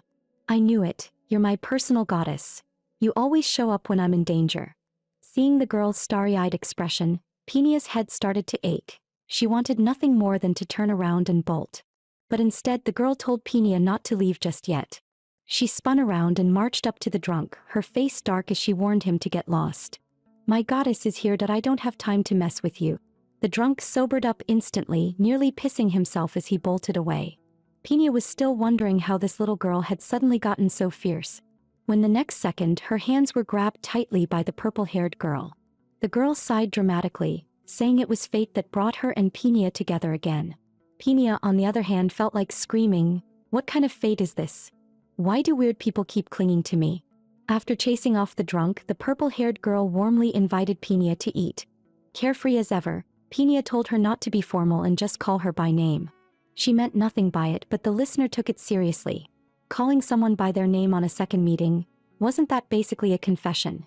I knew it, you're my personal goddess. You always show up when I'm in danger. Seeing the girl's starry-eyed expression, Pina's head started to ache. She wanted nothing more than to turn around and bolt. But instead the girl told Pina not to leave just yet. She spun around and marched up to the drunk, her face dark as she warned him to get lost. My goddess is here. I don't have time to mess with you. The drunk sobered up instantly, nearly pissing himself as he bolted away. Pina was still wondering how this little girl had suddenly gotten so fierce, when the next second her hands were grabbed tightly by the purple-haired girl. The girl sighed dramatically, saying it was fate that brought her and Pina together again. Pina, on the other hand, felt like screaming, what kind of fate is this? Why do weird people keep clinging to me? After chasing off the drunk, the purple-haired girl warmly invited Pina to eat. Carefree as ever, Pina told her not to be formal and just call her by name. She meant nothing by it, but the listener took it seriously. Calling someone by their name on a second meeting, wasn't that basically a confession?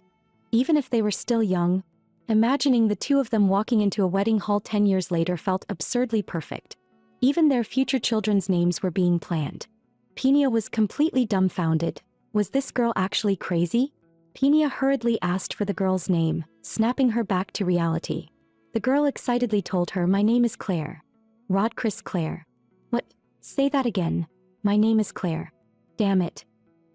Even if they were still young, imagining the two of them walking into a wedding hall 10 years later felt absurdly perfect. Even their future children's names were being planned. Pina was completely dumbfounded. Was this girl actually crazy? Pina hurriedly asked for the girl's name, snapping her back to reality. The girl excitedly told her, my name is Claire. Rod Chris Claire. What? Say that again. My name is Claire. Damn it.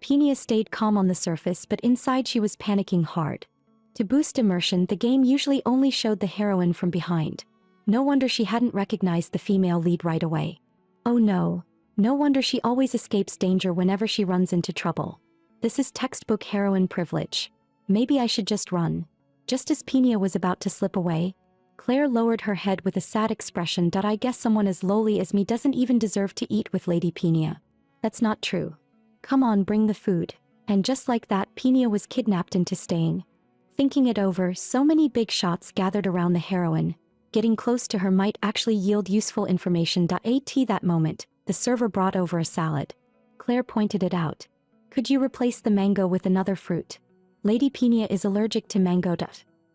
Pina stayed calm on the surface, but inside she was panicking hard. To boost immersion, the game usually only showed the heroine from behind. No wonder she hadn't recognized the female lead right away. Oh no. No wonder she always escapes danger whenever she runs into trouble. This is textbook heroine privilege. Maybe I should just run. Just as Pina was about to slip away, Claire lowered her head with a sad expression. I guess someone as lowly as me doesn't even deserve to eat with Lady Pina. That's not true. Come on, bring the food. And just like that, Pina was kidnapped into staying. Thinking it over, so many big shots gathered around the heroine. Getting close to her might actually yield useful information. At that moment, the server brought over a salad. Claire pointed it out. Could you replace the mango with another fruit? Lady Pina is allergic to mango.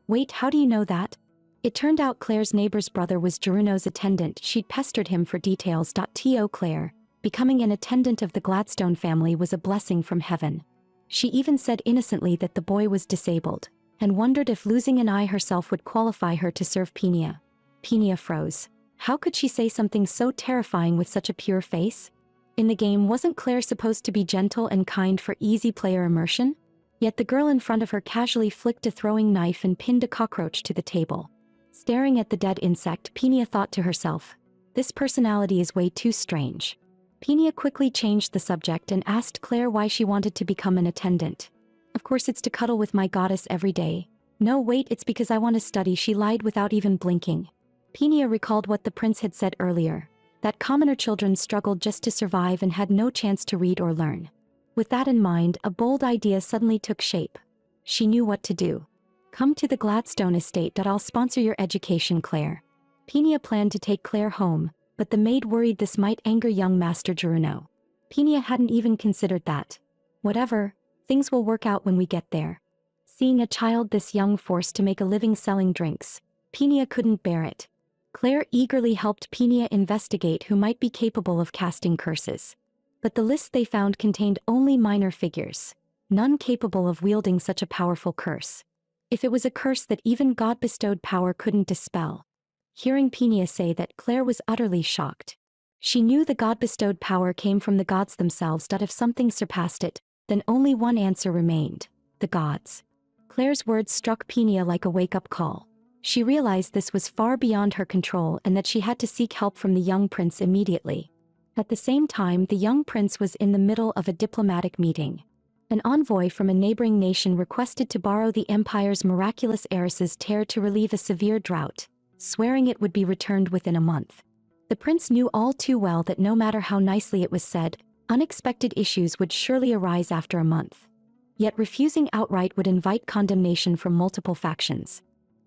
Wait, how do you know that? It turned out Claire's neighbor's brother was Geruno's attendant. She'd pestered him for details. To Claire, becoming an attendant of the Gladstone family was a blessing from heaven. She even said innocently that the boy was disabled, and wondered if losing an eye herself would qualify her to serve Pina. Pina froze. How could she say something so terrifying with such a pure face? In the game, wasn't Claire supposed to be gentle and kind for easy player immersion? Yet the girl in front of her casually flicked a throwing knife and pinned a cockroach to the table. Staring at the dead insect, Pina thought to herself, "This personality is way too strange." Pina quickly changed the subject and asked Claire why she wanted to become an attendant. "Of course it's to cuddle with my goddess every day." "No, wait, it's because I want to study," she lied without even blinking. Pina recalled what the prince had said earlier, that commoner children struggled just to survive and had no chance to read or learn. With that in mind, a bold idea suddenly took shape. She knew what to do. "Come to the Gladstone estate. I'll sponsor your education, Claire." Pina planned to take Claire home, but the maid worried this might anger young Master Geruno. Pina hadn't even considered that. "Whatever, things will work out when we get there." Seeing a child this young forced to make a living selling drinks, Pina couldn't bear it. Claire eagerly helped Pina investigate who might be capable of casting curses. But the list they found contained only minor figures, none capable of wielding such a powerful curse. If it was a curse that even God-bestowed power couldn't dispel. Hearing Pina say that, Claire was utterly shocked. She knew the God-bestowed power came from the gods themselves, that if something surpassed it, then only one answer remained: the gods. Claire's words struck Pina like a wake-up call. She realized this was far beyond her control and that she had to seek help from the young prince immediately. At the same time, the young prince was in the middle of a diplomatic meeting. An envoy from a neighboring nation requested to borrow the empire's miraculous heiress's tear to relieve a severe drought, swearing it would be returned within a month. The prince knew all too well that no matter how nicely it was said, unexpected issues would surely arise after a month. Yet refusing outright would invite condemnation from multiple factions.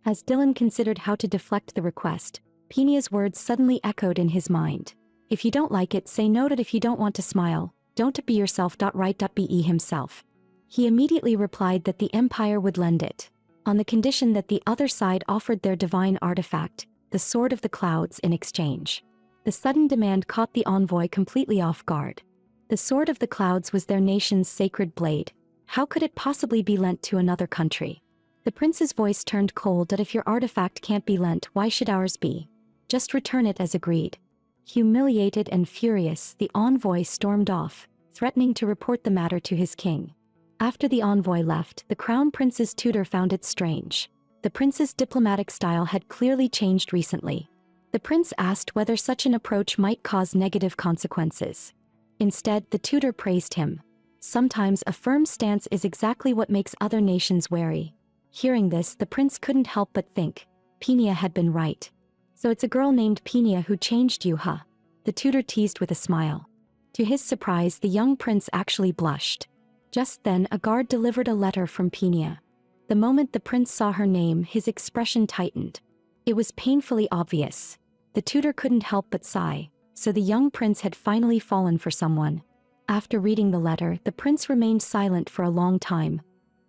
As Dylan considered how to deflect the request, Pina's words suddenly echoed in his mind. "If you don't like it, say no. That if you don't want to smile, don't be yourself. Right. Be himself." He immediately replied that the empire would lend it, on the condition that the other side offered their divine artifact, the Sword of the Clouds, in exchange. The sudden demand caught the envoy completely off guard. The Sword of the Clouds was their nation's sacred blade. How could it possibly be lent to another country? The prince's voice turned cold. "That if your artifact can't be lent, why should ours be? Just return it as agreed." Humiliated and furious, the envoy stormed off, threatening to report the matter to his king. After the envoy left, the crown prince's tutor found it strange. The prince's diplomatic style had clearly changed recently. The prince asked whether such an approach might cause negative consequences. Instead, the tutor praised him. "Sometimes a firm stance is exactly what makes other nations wary." Hearing this, the prince couldn't help but think, Pina had been right. "So it's a girl named Pina who changed you, huh?" The tutor teased with a smile. To his surprise, the young prince actually blushed. Just then, a guard delivered a letter from Pina. The moment the prince saw her name, his expression tightened. It was painfully obvious. The tutor couldn't help but sigh, so the young prince had finally fallen for someone. After reading the letter, the prince remained silent for a long time.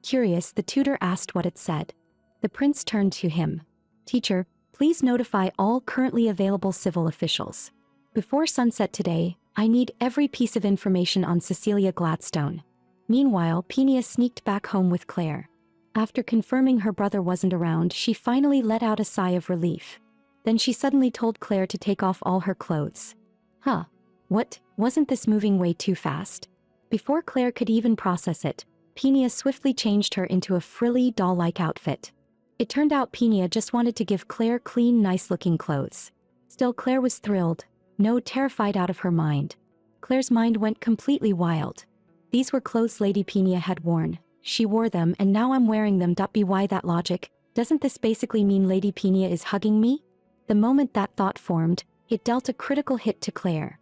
Curious, the tutor asked what it said. The prince turned to him. "Teacher, please notify all currently available civil officials. Before sunset today, I need every piece of information on Cecilia Gladstone." Meanwhile, Pina sneaked back home with Claire. After confirming her brother wasn't around, she finally let out a sigh of relief. Then she suddenly told Claire to take off all her clothes. Huh? What? Wasn't this moving way too fast? Before Claire could even process it, Pina swiftly changed her into a frilly, doll-like outfit. It turned out Pina just wanted to give Claire clean, nice-looking clothes. Still, Claire was thrilled, no, terrified out of her mind. Claire's mind went completely wild. These were clothes Lady Pina had worn. She wore them and now I'm wearing them. Why that logic? Doesn't this basically mean Lady Pina is hugging me? The moment that thought formed, it dealt a critical hit to Claire.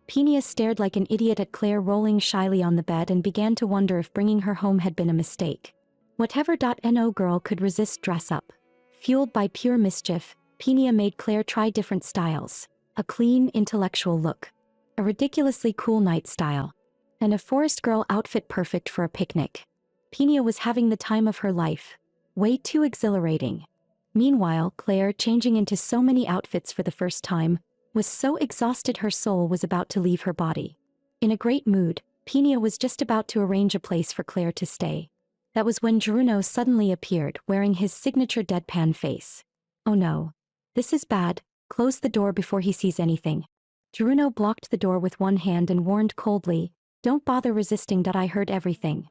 Pina stared like an idiot at Claire rolling shyly on the bed and began to wonder if bringing her home had been a mistake. Whatever. No girl could resist dress up. Fueled by pure mischief, Pina made Claire try different styles. A clean, intellectual look. A ridiculously cool night style. And a forest girl outfit perfect for a picnic. Pina was having the time of her life. Way too exhilarating. Meanwhile, Claire, changing into so many outfits for the first time, was so exhausted her soul was about to leave her body. In a great mood, Pina was just about to arrange a place for Claire to stay. That was when Geruno suddenly appeared, wearing his signature deadpan face. "Oh no. This is bad. Close the door before he sees anything." Geruno blocked the door with one hand and warned coldly, "Don't bother resisting. I heard everything."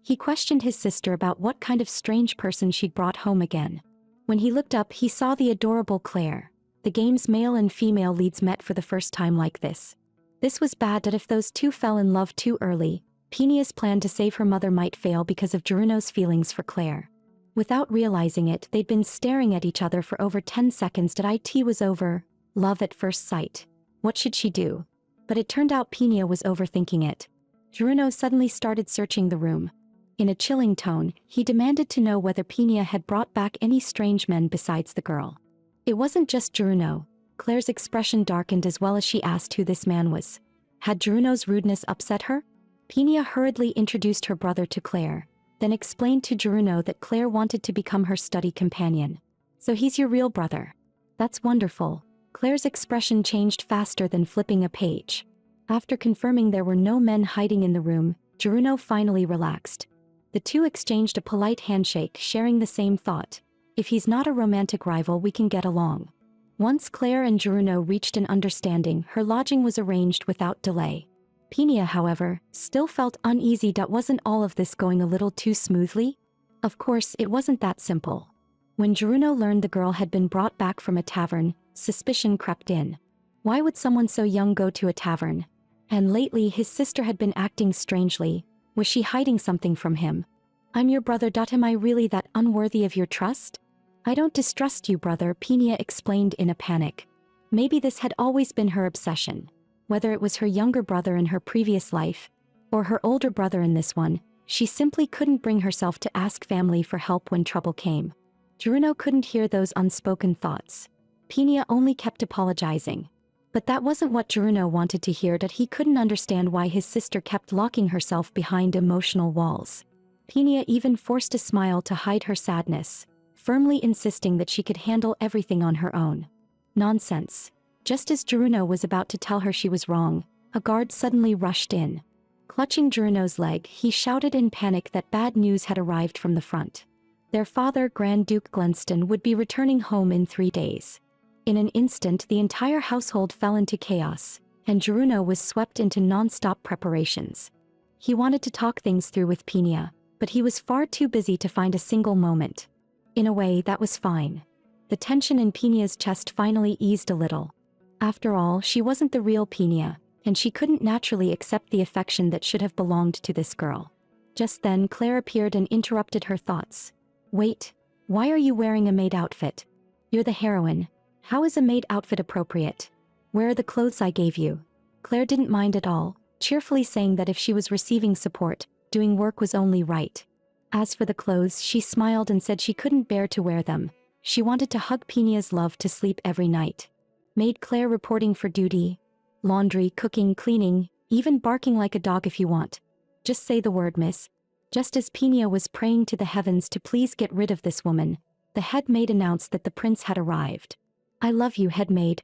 He questioned his sister about what kind of strange person she'd brought home again. When he looked up, he saw the adorable Claire. The game's male and female leads met for the first time like this. This was bad, that if those two fell in love too early, Pinia's plan to save her mother might fail because of Juruno's feelings for Claire. Without realizing it, they'd been staring at each other for over 10 seconds. It was over. Love at first sight. What should she do? But it turned out Pinia was overthinking it. Juruno suddenly started searching the room. In a chilling tone, he demanded to know whether Pinia had brought back any strange men besides the girl. It wasn't just Juruno. Claire's expression darkened as well as she asked who this man was. Had Juruno's rudeness upset her? Pinia hurriedly introduced her brother to Claire, then explained to Juruno that Claire wanted to become her study companion. So he's your real brother. That's wonderful. Claire's expression changed faster than flipping a page. After confirming there were no men hiding in the room, Juruno finally relaxed. The two exchanged a polite handshake, sharing the same thought. If he's not a romantic rival, we can get along. Once Claire and Juruno reached an understanding, her lodging was arranged without delay. Pinia, however, still felt uneasy. Wasn't all of this going a little too smoothly? Of course, it wasn't that simple. When Juruno learned the girl had been brought back from a tavern, suspicion crept in. Why would someone so young go to a tavern? And lately his sister had been acting strangely. Was she hiding something from him? I'm your brother. Am I really that unworthy of your trust? I don't distrust you, brother, Pinia explained in a panic. Maybe this had always been her obsession. Whether it was her younger brother in her previous life, or her older brother in this one, she simply couldn't bring herself to ask family for help when trouble came. Juruno couldn't hear those unspoken thoughts. Pinia only kept apologizing. But that wasn't what Juruno wanted to hear. He couldn't understand why his sister kept locking herself behind emotional walls. Pinia even forced a smile to hide her sadness, firmly insisting that she could handle everything on her own. Nonsense. Just as Juruno was about to tell her she was wrong, a guard suddenly rushed in. Clutching Juruno's leg, he shouted in panic that bad news had arrived from the front. Their father, Grand Duke Glenston, would be returning home in 3 days. In an instant, the entire household fell into chaos, and Juruno was swept into non-stop preparations. He wanted to talk things through with Pinia, but he was far too busy to find a single moment. In a way, that was fine. The tension in Pinia's chest finally eased a little. After all, she wasn't the real Pinia, and she couldn't naturally accept the affection that should have belonged to this girl. Just then, Claire appeared and interrupted her thoughts. Wait, why are you wearing a maid outfit? You're the heroine. How is a maid outfit appropriate? Where are the clothes I gave you? Claire didn't mind at all, cheerfully saying that if she was receiving support, doing work was only right. As for the clothes, she smiled and said she couldn't bear to wear them. She wanted to hug Pinia's love to sleep every night. Maid Claire reporting for duty. Laundry, cooking, cleaning, even barking like a dog if you want. Just say the word, miss. Just as Pinia was praying to the heavens to please get rid of this woman, the head maid announced that the prince had arrived. I love you, head maid.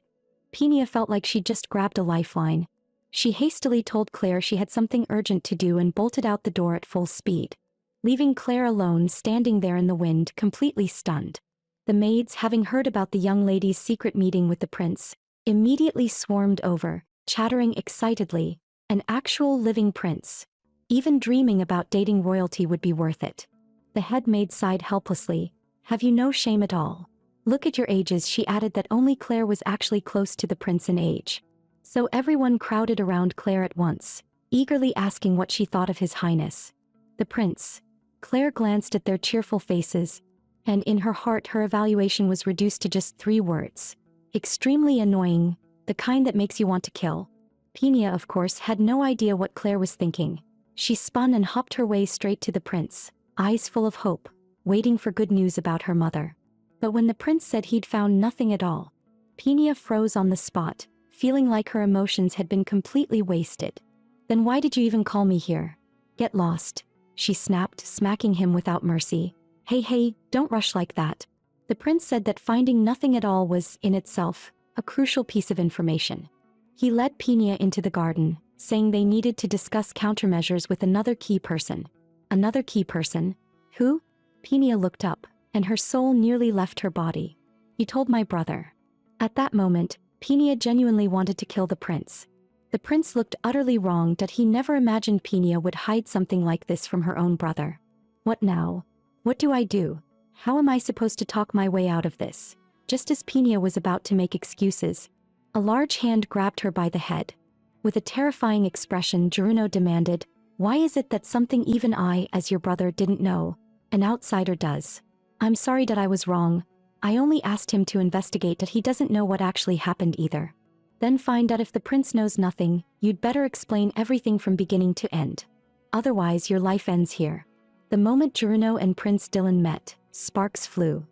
Pinia felt like she'd just grabbed a lifeline. She hastily told Claire she had something urgent to do and bolted out the door at full speed, leaving Claire alone standing there in the wind, completely stunned. The maids, having heard about the young lady's secret meeting with the prince, immediately swarmed over, chattering excitedly. An actual living prince. Even dreaming about dating royalty would be worth it. The head maid sighed helplessly. Have you no shame at all? Look at your ages. She added that only Claire was actually close to the prince in age. So everyone crowded around Claire at once, eagerly asking what she thought of his highness. The prince. Claire glanced at their cheerful faces, and in her heart her evaluation was reduced to just 3 words. Extremely annoying, the kind that makes you want to kill. Pinia, of course, had no idea what Claire was thinking. She spun and hopped her way straight to the prince, eyes full of hope, waiting for good news about her mother. But when the prince said he'd found nothing at all, Pinia froze on the spot, feeling like her emotions had been completely wasted. Then why did you even call me here? Get lost, she snapped, smacking him without mercy. Hey, don't rush like that. The prince said that finding nothing at all was, in itself, a crucial piece of information. He led Pinia into the garden, saying they needed to discuss countermeasures with another key person. Another key person? Who? Pinia looked up, and her soul nearly left her body. You told my brother. At that moment, Pinia genuinely wanted to kill the prince. The prince looked utterly wronged that he never imagined Pinia would hide something like this from her own brother. What now? What do I do? How am I supposed to talk my way out of this? Just as Pinia was about to make excuses, a large hand grabbed her by the head. With a terrifying expression, Juruno demanded, "Why is it that something even I, as your brother, didn't know, an outsider does? I'm sorry that I was wrong. I only asked him to investigate that he doesn't know what actually happened either. Then find out if the prince knows nothing, you'd better explain everything from beginning to end. Otherwise your life ends here." The moment Juruno and Prince Dylan met, sparks flew.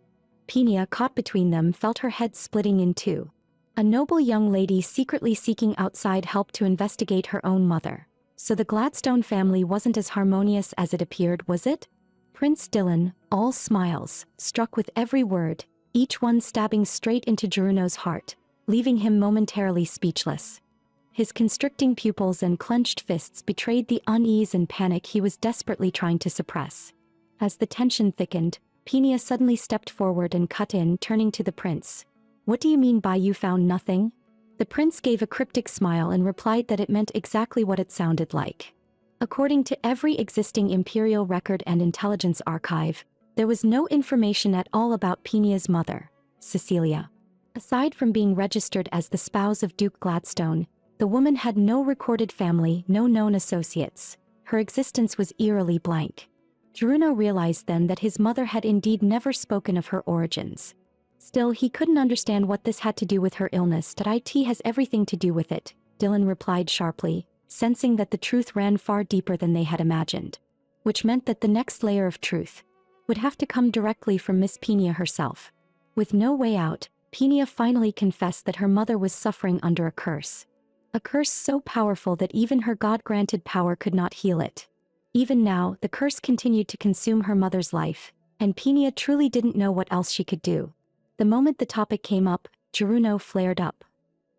Pinia, caught between them, felt her head splitting in two. A noble young lady secretly seeking outside help to investigate her own mother. So the Gladstone family wasn't as harmonious as it appeared, was it? Prince Dylan, all smiles, struck with every word, each one stabbing straight into Juruno's heart, leaving him momentarily speechless. His constricting pupils and clenched fists betrayed the unease and panic he was desperately trying to suppress. As the tension thickened, Pinia suddenly stepped forward and cut in, turning to the prince. "What do you mean by you found nothing?" The prince gave a cryptic smile and replied that it meant exactly what it sounded like. According to every existing imperial record and intelligence archive, there was no information at all about Pinia's mother, Cecilia. Aside from being registered as the spouse of Duke Gladstone, the woman had no recorded family, no known associates. Her existence was eerily blank. Juruno realized then that his mother had indeed never spoken of her origins. Still, he couldn't understand what this had to do with her illness. "That it has everything to do with it," Dylan replied sharply, sensing that the truth ran far deeper than they had imagined. Which meant that the next layer of truth would have to come directly from Miss Pinia herself. With no way out, Pinia finally confessed that her mother was suffering under a curse. A curse so powerful that even her God-granted power could not heal it. Even now, the curse continued to consume her mother's life, and Pinia truly didn't know what else she could do. The moment the topic came up, Juruno flared up.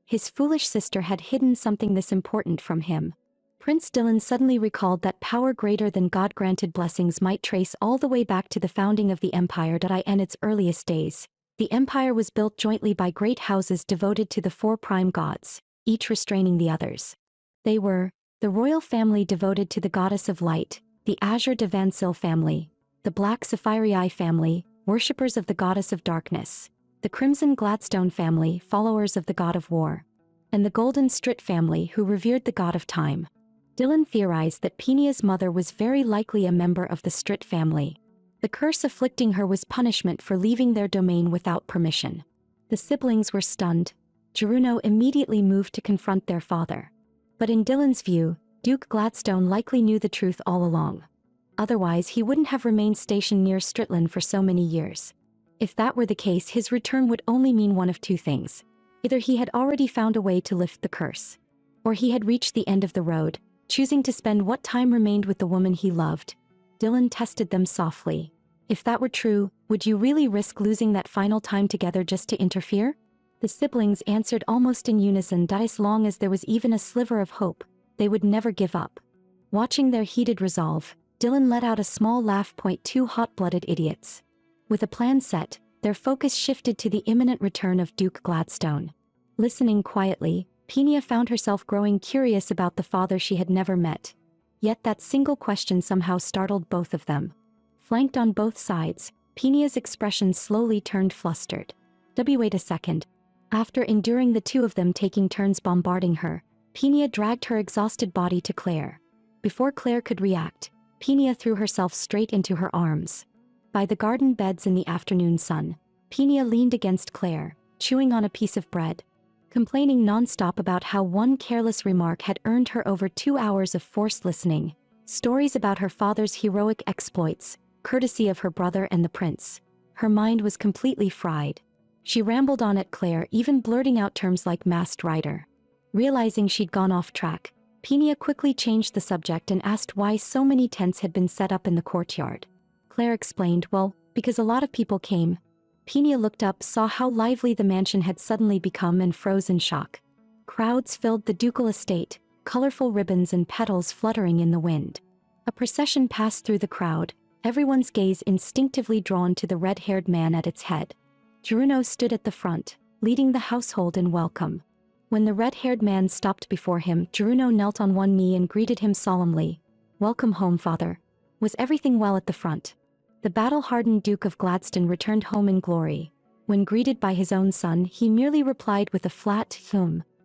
His foolish sister had hidden something this important from him. Prince Dylan suddenly recalled that power greater than God-granted blessings might trace all the way back to the founding of the empire. In its earliest days, the empire was built jointly by great houses devoted to the four prime gods, each restraining the others. They were the royal family devoted to the goddess of light, the Azure de Vansil family, the Black Sapphire family, worshippers of the goddess of darkness, the Crimson Gladstone family, followers of the god of war, and the Golden Strit family, who revered the god of time. Dylan theorized that Pinia's mother was very likely a member of the Strit family. The curse afflicting her was punishment for leaving their domain without permission. The siblings were stunned. Juruno immediately moved to confront their father. But in Dylan's view, Duke Gladstone likely knew the truth all along. Otherwise, he wouldn't have remained stationed near Stritland for so many years. If that were the case, his return would only mean one of two things. Either he had already found a way to lift the curse, or he had reached the end of the road, choosing to spend what time remained with the woman he loved. Dylan tested them softly. "If that were true, would you really risk losing that final time together just to interfere?" The siblings answered almost in unison that as long as there was even a sliver of hope, they would never give up. Watching their heated resolve, Dylan let out a small laugh. "Two hot-blooded idiots." With a plan set, their focus shifted to the imminent return of Duke Gladstone. Listening quietly, Pinia found herself growing curious about the father she had never met. Yet that single question somehow startled both of them. Flanked on both sides, Pinia's expression slowly turned flustered. Wait a second. After enduring the two of them taking turns bombarding her, Pinia dragged her exhausted body to Claire. Before Claire could react, Pinia threw herself straight into her arms. By the garden beds in the afternoon sun, Pinia leaned against Claire, chewing on a piece of bread, complaining nonstop about how one careless remark had earned her over 2 hours of forced listening. Stories about her father's heroic exploits, courtesy of her brother and the prince. Her mind was completely fried. She rambled on at Claire, even blurting out terms like masked rider. Realizing she'd gone off track, Pinia quickly changed the subject and asked why so many tents had been set up in the courtyard. Claire explained, "Well, because a lot of people came." Pinia looked up, saw how lively the mansion had suddenly become, and froze in shock. Crowds filled the ducal estate, colorful ribbons and petals fluttering in the wind. A procession passed through the crowd, everyone's gaze instinctively drawn to the red-haired man at its head. Juruno stood at the front, leading the household in welcome. When the red-haired man stopped before him, Juruno knelt on one knee and greeted him solemnly. "Welcome home, father. Was everything well at the front?" The battle-hardened Duke of Gladstone returned home in glory. When greeted by his own son, he merely replied with a flat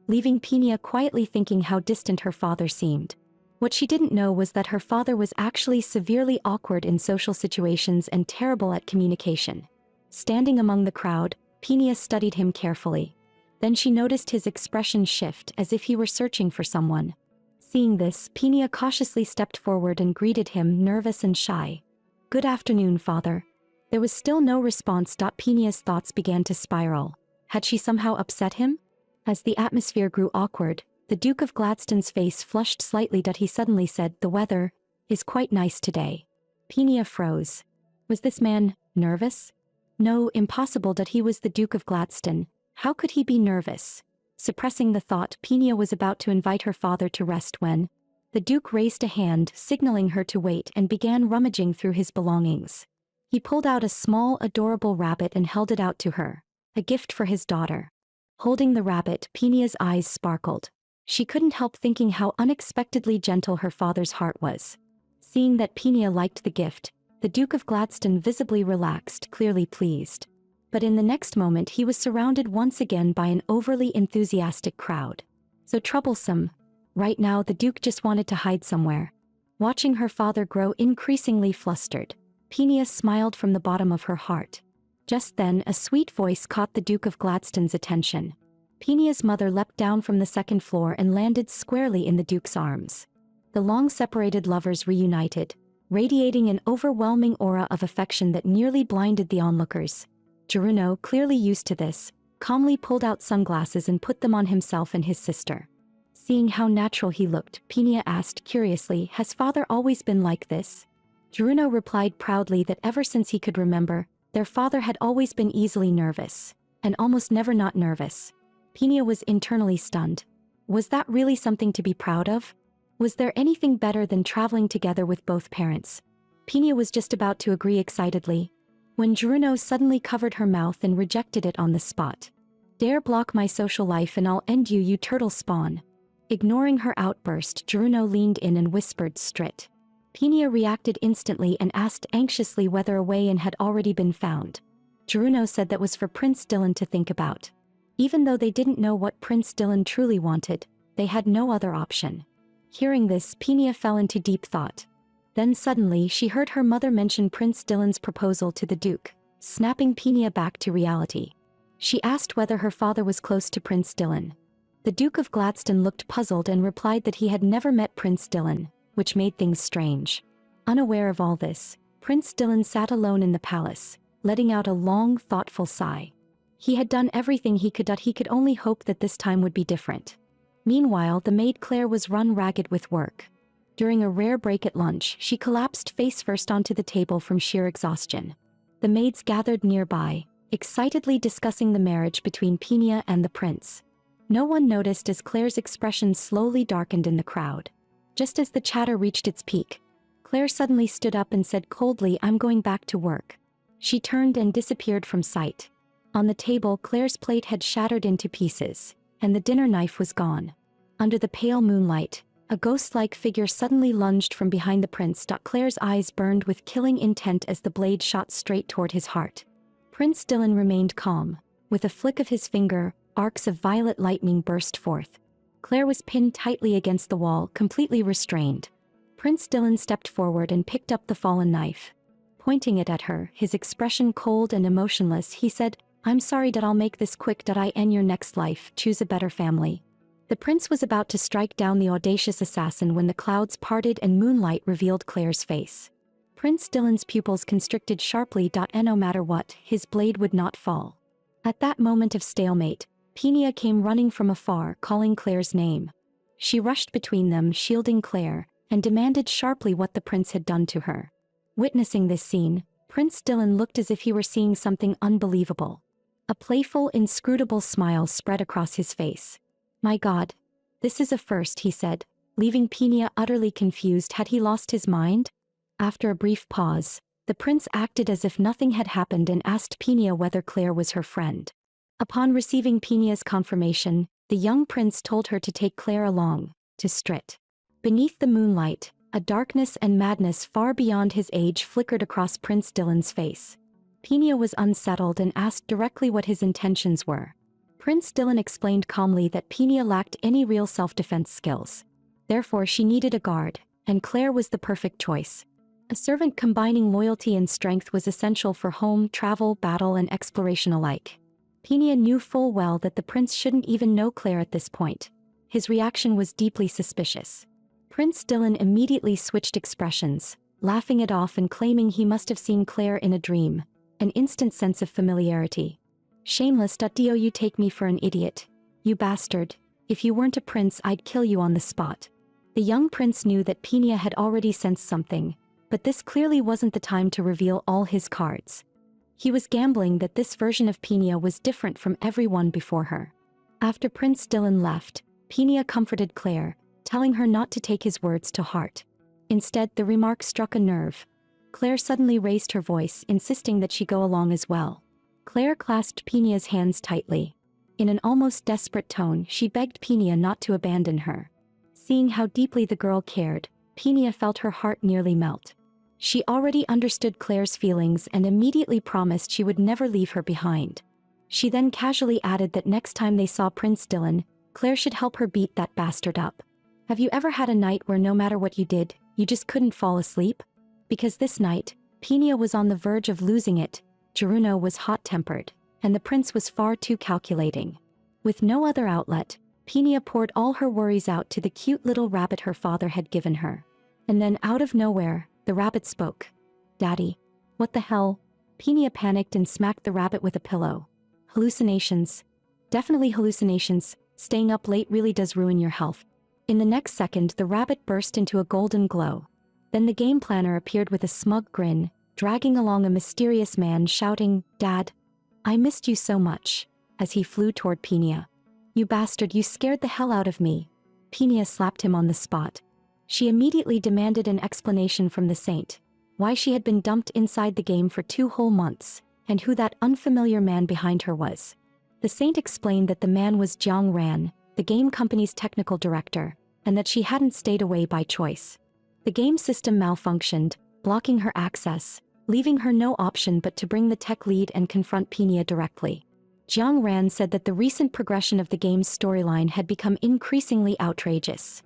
leaving Pina quietly thinking how distant her father seemed. What she didn't know was that her father was actually severely awkward in social situations and terrible at communication. Standing among the crowd, Pina studied him carefully. Then she noticed his expression shift as if he were searching for someone. Seeing this, Pina cautiously stepped forward and greeted him, nervous and shy. "Good afternoon, father." There was still no response. Pina's thoughts began to spiral. Had she somehow upset him? As the atmosphere grew awkward, the Duke of Gladstone's face flushed slightly. He suddenly said, "The weather is quite nice today." Pina froze. Was this man nervous? No, impossible. He was the Duke of Gladstone. How could he be nervous? Suppressing the thought, Pina was about to invite her father to rest when the Duke raised a hand, signaling her to wait, and began rummaging through his belongings. He pulled out a small, adorable rabbit and held it out to her, a gift for his daughter. Holding the rabbit, Pina's eyes sparkled. She couldn't help thinking how unexpectedly gentle her father's heart was. Seeing that Pina liked the gift, the Duke of Gladstone visibly relaxed, clearly pleased. But in the next moment he was surrounded once again by an overly enthusiastic crowd. So troublesome. Right now the Duke just wanted to hide somewhere. Watching her father grow increasingly flustered, Pina smiled from the bottom of her heart. Just then a sweet voice caught the Duke of Gladstone's attention. Pina's mother leapt down from the second floor and landed squarely in the Duke's arms. The long-separated lovers reunited, radiating an overwhelming aura of affection that nearly blinded the onlookers. Juruno, clearly used to this, calmly pulled out sunglasses and put them on himself and his sister. Seeing how natural he looked, Pina asked curiously, "Has father always been like this?" Juruno replied proudly that ever since he could remember, their father had always been easily nervous, and almost never not nervous. Pina was internally stunned. Was that really something to be proud of? Was there anything better than traveling together with both parents? Pina was just about to agree excitedly, when Juruno suddenly covered her mouth and rejected it on the spot. "Dare block my social life and I'll end you, you turtle spawn." Ignoring her outburst, Juruno leaned in and whispered, "Strit." Pina reacted instantly and asked anxiously whether a way-in had already been found. Juruno said that was for Prince Dylan to think about. Even though they didn't know what Prince Dylan truly wanted, they had no other option. Hearing this, Pina fell into deep thought. Then suddenly she heard her mother mention Prince Dylan's proposal to the Duke, snapping Pina back to reality. She asked whether her father was close to Prince Dylan. The Duke of Gladstone looked puzzled and replied that he had never met Prince Dylan, which made things strange. Unaware of all this, Prince Dylan sat alone in the palace, letting out a long, thoughtful sigh. He had done everything he could. He could only hope that this time would be different. Meanwhile, the maid Claire was run ragged with work. During a rare break at lunch, she collapsed face first onto the table from sheer exhaustion. The maids gathered nearby, excitedly discussing the marriage between Pina and the prince. No one noticed as Claire's expression slowly darkened in the crowd. Just as the chatter reached its peak, Claire suddenly stood up and said coldly, "I'm going back to work." She turned and disappeared from sight. On the table, Claire's plate had shattered into pieces, and the dinner knife was gone. Under the pale moonlight, a ghost-like figure suddenly lunged from behind the prince. Claire's eyes burned with killing intent as the blade shot straight toward his heart. Prince Dylan remained calm. With a flick of his finger, arcs of violet lightning burst forth. Claire was pinned tightly against the wall, completely restrained. Prince Dylan stepped forward and picked up the fallen knife. Pointing it at her, his expression cold and emotionless, he said, "I'm sorry. I'll make this quick. I end your next life. Choose a better family." The prince was about to strike down the audacious assassin when the clouds parted and moonlight revealed Claire's face. Prince Dylan's pupils constricted sharply. And no matter what, his blade would not fall. At that moment of stalemate, Pina came running from afar, calling Claire's name. She rushed between them, shielding Claire, and demanded sharply what the prince had done to her. Witnessing this scene, Prince Dylan looked as if he were seeing something unbelievable. A playful, inscrutable smile spread across his face. "My God, this is a first," he said, leaving Pina utterly confused. Had he lost his mind? After a brief pause, the prince acted as if nothing had happened and asked Pina whether Claire was her friend. Upon receiving Pina's confirmation, the young prince told her to take Claire along, to Strit. Beneath the moonlight, a darkness and madness far beyond his age flickered across Prince Dylan's face. Pina was unsettled and asked directly what his intentions were. Prince Dylan explained calmly that Pina lacked any real self-defense skills. Therefore she needed a guard, and Claire was the perfect choice. A servant combining loyalty and strength was essential for home, travel, battle, and exploration alike. Pina knew full well that the prince shouldn't even know Claire at this point. His reaction was deeply suspicious. Prince Dylan immediately switched expressions, laughing it off and claiming he must have seen Claire in a dream, an instant sense of familiarity. Shameless, do you take me for an idiot? You bastard. If you weren't a prince, I'd kill you on the spot. The young prince knew that Pina had already sensed something, but this clearly wasn't the time to reveal all his cards. He was gambling that this version of Pina was different from everyone before her. After Prince Dylan left, Pina comforted Claire, telling her not to take his words to heart. Instead, the remark struck a nerve. Claire suddenly raised her voice, insisting that she go along as well. Claire clasped Pina's hands tightly. In an almost desperate tone, she begged Pina not to abandon her. Seeing how deeply the girl cared, Pina felt her heart nearly melt. She already understood Claire's feelings and immediately promised she would never leave her behind. She then casually added that next time they saw Prince Dylan, Claire should help her beat that bastard up. Have you ever had a night where no matter what you did, you just couldn't fall asleep? Because this night, Pina was on the verge of losing it. Geruno was hot-tempered, and the prince was far too calculating. With no other outlet, Pina poured all her worries out to the cute little rabbit her father had given her. And then out of nowhere, the rabbit spoke. Daddy. What the hell? Pina panicked and smacked the rabbit with a pillow. Hallucinations. Definitely hallucinations. Staying up late really does ruin your health. In the next second, the rabbit burst into a golden glow. Then the game planner appeared with a smug grin, dragging along a mysterious man shouting, Dad, I missed you so much, as he flew toward Pina. You bastard, you scared the hell out of me. Pina slapped him on the spot. She immediately demanded an explanation from the saint, why she had been dumped inside the game for 2 whole months, and who that unfamiliar man behind her was. The saint explained that the man was Jiang Ran, the game company's technical director, and that she hadn't stayed away by choice. The game system malfunctioned, blocking her access, leaving her no option but to bring the tech lead and confront Pina directly. Jiang Ran said that the recent progression of the game's storyline had become increasingly outrageous.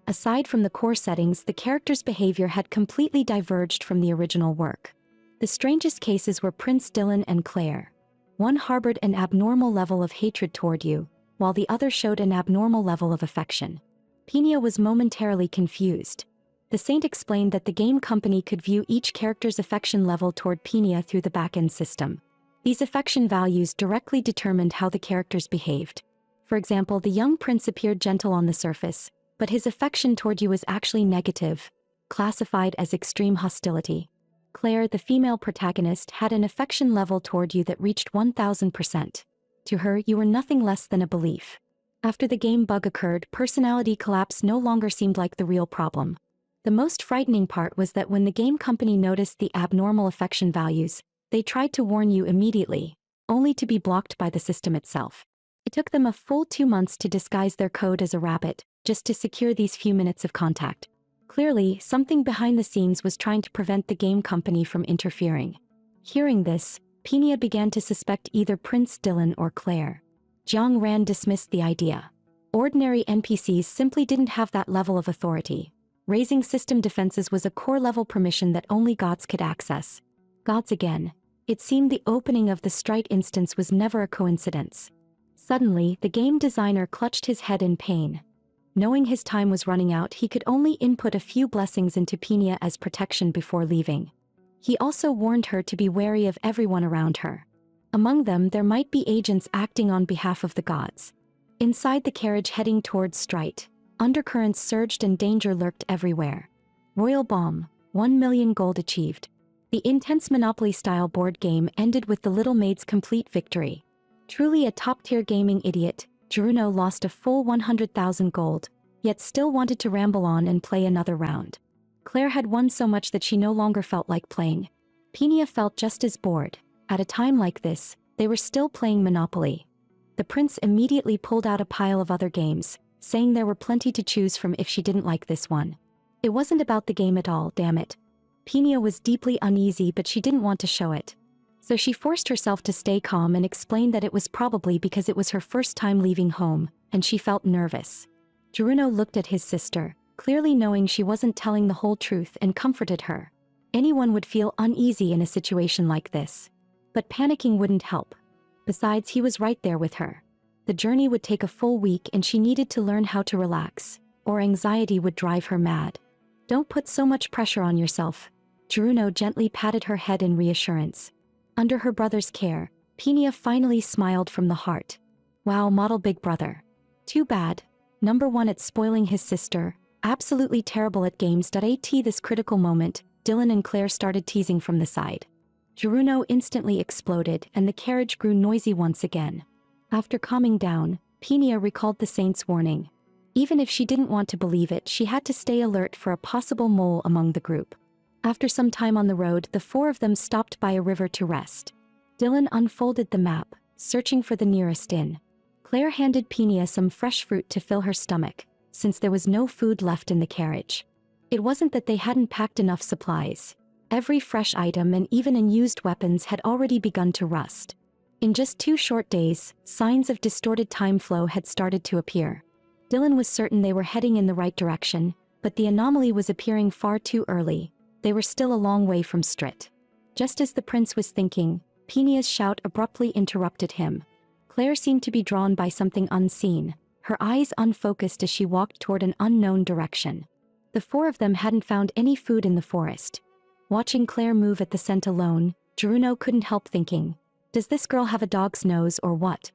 Aside from the core settings, the characters' behavior had completely diverged from the original work. The strangest cases were Prince Dylan and Claire. One harbored an abnormal level of hatred toward you, while the other showed an abnormal level of affection. Pina was momentarily confused. The saint explained that the game company could view each character's affection level toward Pina through the back-end system. These affection values directly determined how the characters behaved. For example, the young prince appeared gentle on the surface, but his affection toward you was actually negative, classified as extreme hostility. Claire, the female protagonist, had an affection level toward you that reached 1000%. To her, you were nothing less than a belief. After the game bug occurred, personality collapse no longer seemed like the real problem. The most frightening part was that when the game company noticed the abnormal affection values, they tried to warn you immediately, only to be blocked by the system itself. It took them a full 2 months to disguise their code as a rabbit, just to secure these few minutes of contact. Clearly, something behind the scenes was trying to prevent the game company from interfering. Hearing this, Pina began to suspect either Prince Dylan or Claire. Jiang Ran dismissed the idea. Ordinary NPCs simply didn't have that level of authority. Raising system defenses was a core-level permission that only gods could access. Gods again. It seemed the opening of the Strite instance was never a coincidence. Suddenly, the game designer clutched his head in pain. Knowing his time was running out, he could only input a few blessings into Pina as protection before leaving. He also warned her to be wary of everyone around her. Among them, there might be agents acting on behalf of the gods. Inside the carriage heading towards Strite, undercurrents surged and danger lurked everywhere. Royal Bomb, 1 million gold achieved. The intense Monopoly-style board game ended with the little maid's complete victory. Truly a top-tier gaming idiot, Geruno lost a full 100,000 gold, yet still wanted to ramble on and play another round. Claire had won so much that she no longer felt like playing. Pina felt just as bored. At a time like this, they were still playing Monopoly. The prince immediately pulled out a pile of other games, saying there were plenty to choose from if she didn't like this one. It wasn't about the game at all, damn it. Pinia was deeply uneasy, but she didn't want to show it. So she forced herself to stay calm and explained that it was probably because it was her first time leaving home, and she felt nervous. Juruno looked at his sister, clearly knowing she wasn't telling the whole truth, and comforted her. Anyone would feel uneasy in a situation like this. But panicking wouldn't help. Besides, he was right there with her. The journey would take a full week and she needed to learn how to relax, or anxiety would drive her mad. Don't put so much pressure on yourself. Juruno gently patted her head in reassurance. Under her brother's care, Pinia finally smiled from the heart. Wow, model big brother. Too bad. Number 1 at spoiling his sister, absolutely terrible at games. At this critical moment, Dylan and Claire started teasing from the side. Juruno instantly exploded and the carriage grew noisy once again. After calming down, Pinia recalled the saint's warning. Even if she didn't want to believe it, she had to stay alert for a possible mole among the group. After some time on the road, the 4 of them stopped by a river to rest. Dylan unfolded the map, searching for the nearest inn. Claire handed Pinia some fresh fruit to fill her stomach, since there was no food left in the carriage. It wasn't that they hadn't packed enough supplies. Every fresh item and even unused weapons had already begun to rust. In just 2 short days, signs of distorted time flow had started to appear. Dylan was certain they were heading in the right direction, but the anomaly was appearing far too early. They were still a long way from Strit. Just as the prince was thinking, Pinia's shout abruptly interrupted him. Claire seemed to be drawn by something unseen, her eyes unfocused as she walked toward an unknown direction. The 4 of them hadn't found any food in the forest. Watching Claire move at the scent alone, Juruno couldn't help thinking, does this girl have a dog's nose or what?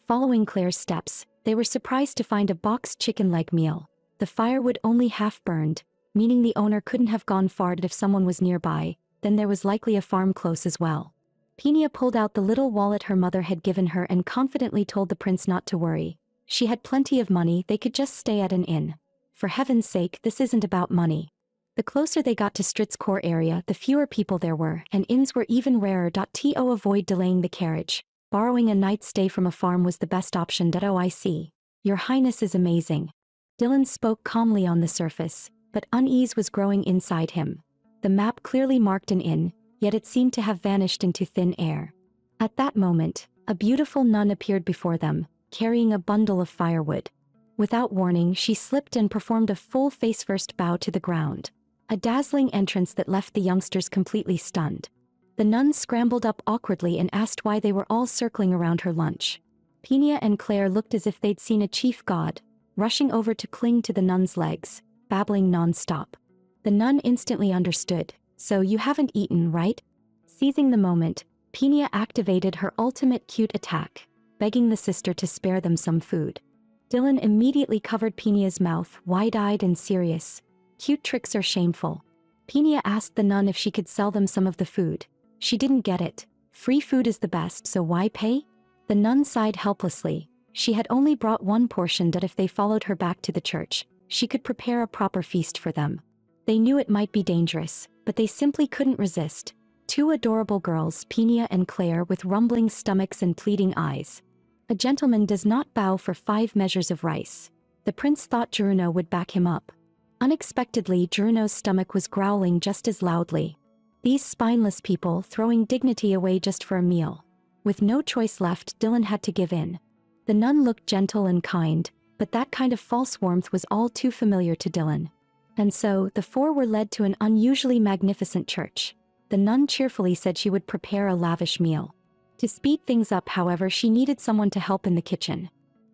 Following Claire's steps, they were surprised to find a boxed chicken leg meal. The firewood only half burned, meaning the owner couldn't have gone far. If someone was nearby, then there was likely a farm close as well. Pinia pulled out the little wallet her mother had given her and confidently told the prince not to worry. She had plenty of money, they could just stay at an inn. For heaven's sake, this isn't about money. The closer they got to Strit's core area, the fewer people there were, and inns were even rarer. To avoid delaying the carriage, borrowing a night's stay from a farm was the best option. I see. Your Highness is amazing. Dylan spoke calmly on the surface, but unease was growing inside him. The map clearly marked an inn, yet it seemed to have vanished into thin air. At that moment, a beautiful nun appeared before them, carrying a bundle of firewood. Without warning, she slipped and performed a full face-first bow to the ground. A dazzling entrance that left the youngsters completely stunned. The nun scrambled up awkwardly and asked why they were all circling around her lunch. Pinia and Claire looked as if they'd seen a chief god, rushing over to cling to the nun's legs, babbling non-stop. The nun instantly understood. So you haven't eaten, right? Seizing the moment, Pinia activated her ultimate cute attack, begging the sister to spare them some food. Dylan immediately covered Pinia's mouth, wide-eyed and serious. Cute tricks are shameful. Pinia asked the nun if she could sell them some of the food. She didn't get it. Free food is the best, so why pay? The nun sighed helplessly. She had only brought 1 portion, that if they followed her back to the church, she could prepare a proper feast for them. They knew it might be dangerous, but they simply couldn't resist. 2 adorable girls, Pinia and Claire, with rumbling stomachs and pleading eyes. A gentleman does not bow for 5 measures of rice. The prince thought Juruno would back him up. Unexpectedly, Juruno's stomach was growling just as loudly. These spineless people throwing dignity away just for a meal. With no choice left, Dylan had to give in. The nun looked gentle and kind, but that kind of false warmth was all too familiar to Dylan. And so, the 4 were led to an unusually magnificent church. The nun cheerfully said she would prepare a lavish meal. To speed things up, however, she needed someone to help in the kitchen.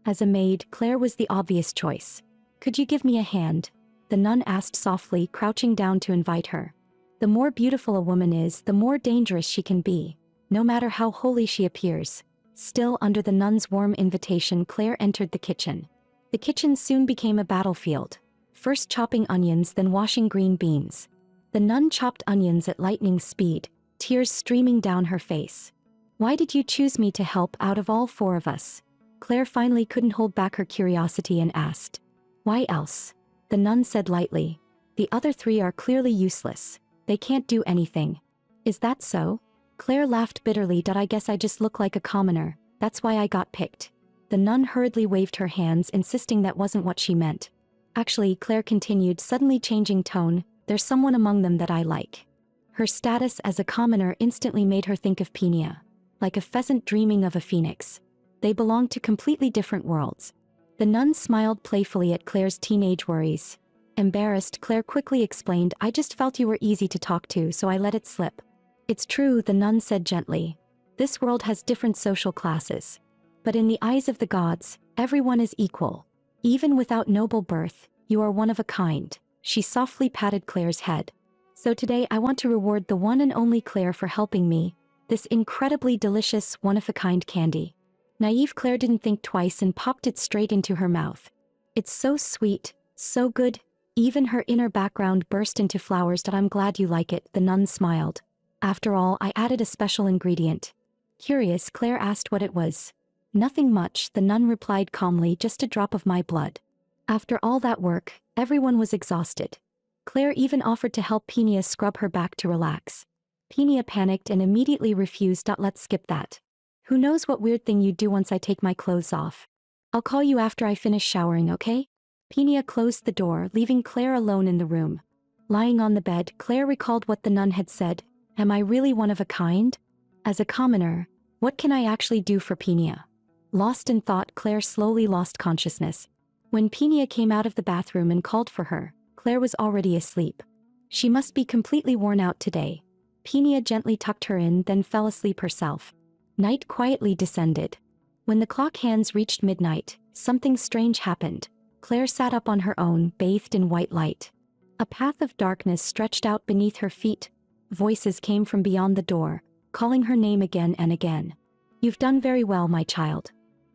As a maid, Claire was the obvious choice. Could you give me a hand? The nun asked softly, crouching down to invite her. The more beautiful a woman is, the more dangerous she can be, no matter how holy she appears. Still, under the nun's warm invitation, Claire entered the kitchen. The kitchen soon became a battlefield. First chopping onions, then washing green beans. The nun chopped onions at lightning speed, tears streaming down her face. Why did you choose me to help out of all 4 of us? Claire finally couldn't hold back her curiosity and asked. Why else? The nun said lightly. The other 3 are clearly useless. They can't do anything. Is that so? Claire laughed bitterly. I guess I just look like a commoner, that's why I got picked. The nun hurriedly waved her hands, insisting that wasn't what she meant. Actually, Claire continued, suddenly changing tone, there's someone among them that I like. Her status as a commoner instantly made her think of Pinia. Like a pheasant dreaming of a phoenix. They belonged to completely different worlds. The nun smiled playfully at Claire's teenage worries. Embarrassed, Claire quickly explained, I just felt you were easy to talk to, so I let it slip. It's true, the nun said gently. This world has different social classes. But in the eyes of the gods, everyone is equal. Even without noble birth, you are one of a kind. She softly patted Claire's head. So today I want to reward the one and only Claire for helping me. This incredibly delicious, one-of-a-kind candy. Naive Claire didn't think twice and popped it straight into her mouth. It's so sweet, so good. Even her inner background burst into flowers. That I'm glad you like it, the nun smiled. After all, I added a special ingredient. Curious, Claire asked what it was. Nothing much, the nun replied calmly, just a drop of my blood. After all that work, everyone was exhausted. Claire even offered to help Pinia scrub her back to relax. Pinia panicked and immediately refused. Let's skip that. Who knows what weird thing you'd do once I take my clothes off. I'll call you after I finish showering, okay? Pinia closed the door, leaving Claire alone in the room. Lying on the bed, Claire recalled what the nun had said. Am I really one of a kind? As a commoner, what can I actually do for Pinia? Lost in thought, Claire slowly lost consciousness. When Pinia came out of the bathroom and called for her, Claire was already asleep. She must be completely worn out today. Pinia gently tucked her in, then fell asleep herself. Night quietly descended. When the clock hands reached midnight, something strange happened. Claire sat up on her own, bathed in white light. A path of darkness stretched out beneath her feet. Voices came from beyond the door, calling her name again and again. You've done very well, my child.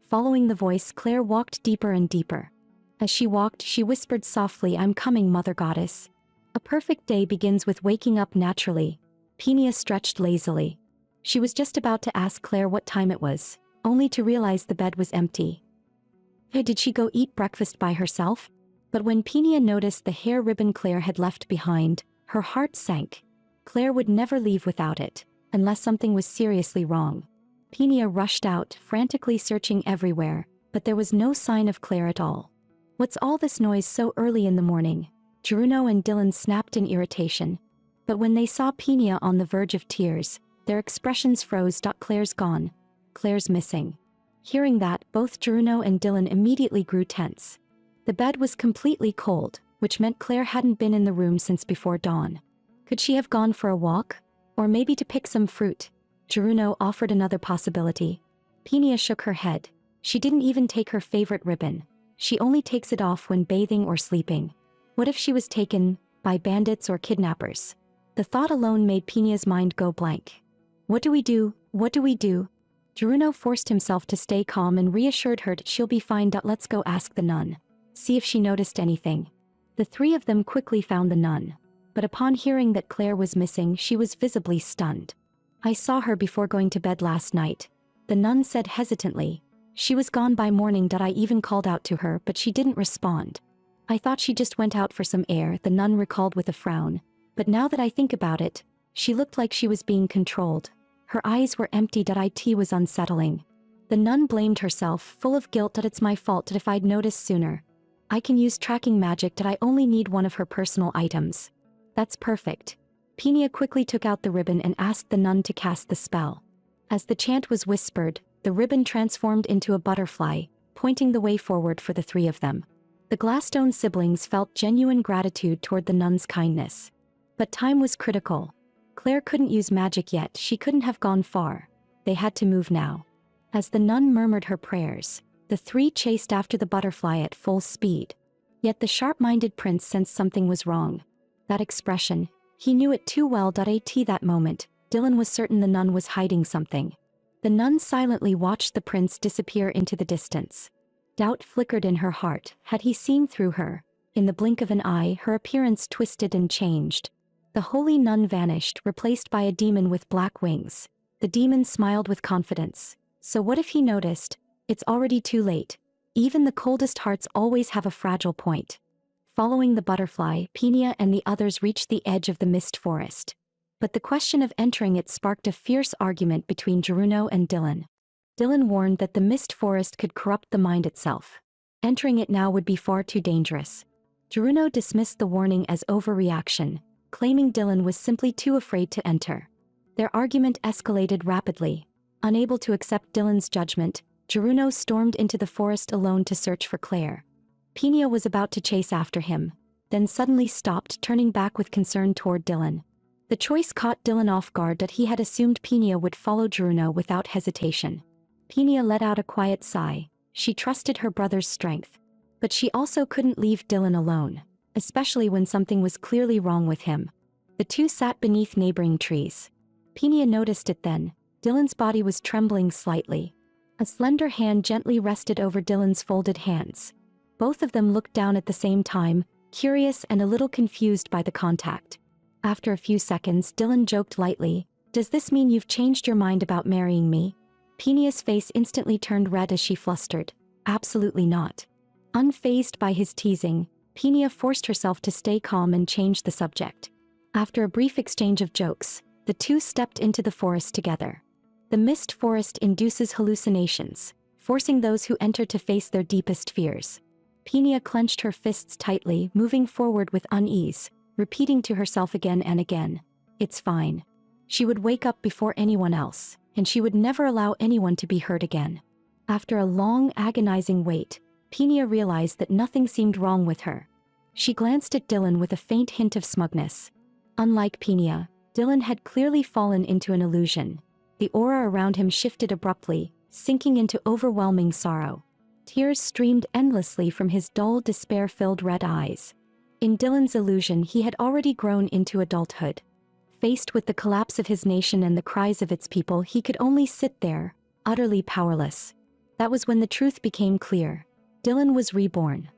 Following the voice, Claire walked deeper and deeper. As she walked, she whispered softly, I'm coming, Mother Goddess. A perfect day begins with waking up naturally. Pinia stretched lazily. She was just about to ask Claire what time it was, only to realize the bed was empty. Did she go eat breakfast by herself? But when Pinia noticed the hair ribbon Claire had left behind, her heart sank. Claire would never leave without it, unless something was seriously wrong. Pinia rushed out, frantically searching everywhere, but there was no sign of Claire at all. What's all this noise so early in the morning? Juruno and Dylan snapped in irritation. But when they saw Pinia on the verge of tears, their expressions froze. Claire's gone. Claire's missing. Hearing that, both Juruno and Dylan immediately grew tense. The bed was completely cold, which meant Claire hadn't been in the room since before dawn. Could she have gone for a walk? Or maybe to pick some fruit? Juruno offered another possibility. Pinia shook her head. She didn't even take her favorite ribbon. She only takes it off when bathing or sleeping. What if she was taken by bandits or kidnappers? The thought alone made Pinia's mind go blank. What do we do? What do we do? Juruno forced himself to stay calm and reassured her she'll be fine. Let's go ask the nun. See if she noticed anything. The three of them quickly found the nun. But upon hearing that Claire was missing, she was visibly stunned. I saw her before going to bed last night. The nun said hesitantly. She was gone by morning. I even called out to her, but she didn't respond. I thought she just went out for some air, the nun recalled with a frown. But now that I think about it, she looked like she was being controlled. Her eyes were empty. It was unsettling. The nun blamed herself, full of guilt. It's my fault. If I'd noticed sooner. I can use tracking magic. I only need one of her personal items. That's perfect. Pinia quickly took out the ribbon and asked the nun to cast the spell. As the chant was whispered, the ribbon transformed into a butterfly, pointing the way forward for the three of them. The Glasstone siblings felt genuine gratitude toward the nun's kindness. But time was critical. Claire couldn't use magic yet. She couldn't have gone far. They had to move now. As the nun murmured her prayers, the three chased after the butterfly at full speed. Yet the sharp-minded prince sensed something was wrong. That expression, he knew it too well. That moment, Dylan was certain the nun was hiding something. The nun silently watched the prince disappear into the distance. Doubt flickered in her heart. Had he seen through her? In the blink of an eye, her appearance twisted and changed. The holy nun vanished, replaced by a demon with black wings. The demon smiled with confidence. So what if he noticed? It's already too late. Even the coldest hearts always have a fragile point. Following the butterfly, Pinia and the others reached the edge of the mist forest. But the question of entering it sparked a fierce argument between Juruno and Dylan. Dylan warned that the mist forest could corrupt the mind itself. Entering it now would be far too dangerous. Juruno dismissed the warning as overreaction, claiming Dylan was simply too afraid to enter. Their argument escalated rapidly. Unable to accept Dylan's judgment, Juruno stormed into the forest alone to search for Claire. Pina was about to chase after him, then suddenly stopped, turning back with concern toward Dylan. The choice caught Dylan off guard that he had assumed Pina would follow Juruno without hesitation. Pina let out a quiet sigh. She trusted her brother's strength. But she also couldn't leave Dylan alone, especially when something was clearly wrong with him. The two sat beneath neighboring trees. Pina noticed it then. Dylan's body was trembling slightly. A slender hand gently rested over Dylan's folded hands. Both of them looked down at the same time, curious and a little confused by the contact. After a few seconds, Dylan joked lightly, "Does this mean you've changed your mind about marrying me?" Pina's face instantly turned red as she flustered. Absolutely not. Unfazed by his teasing, Pina forced herself to stay calm and change the subject. After a brief exchange of jokes, the two stepped into the forest together. The mist forest induces hallucinations, forcing those who enter to face their deepest fears. Pina clenched her fists tightly, moving forward with unease, repeating to herself again and again, "It's fine." She would wake up before anyone else, and she would never allow anyone to be hurt again. After a long, agonizing wait, Pina realized that nothing seemed wrong with her. She glanced at Dylan with a faint hint of smugness. Unlike Pina, Dylan had clearly fallen into an illusion. The aura around him shifted abruptly, sinking into overwhelming sorrow. Tears streamed endlessly from his dull, despair-filled red eyes. In Dylan's illusion, he had already grown into adulthood. Faced with the collapse of his nation and the cries of its people, he could only sit there, utterly powerless. That was when the truth became clear. Dylan was reborn.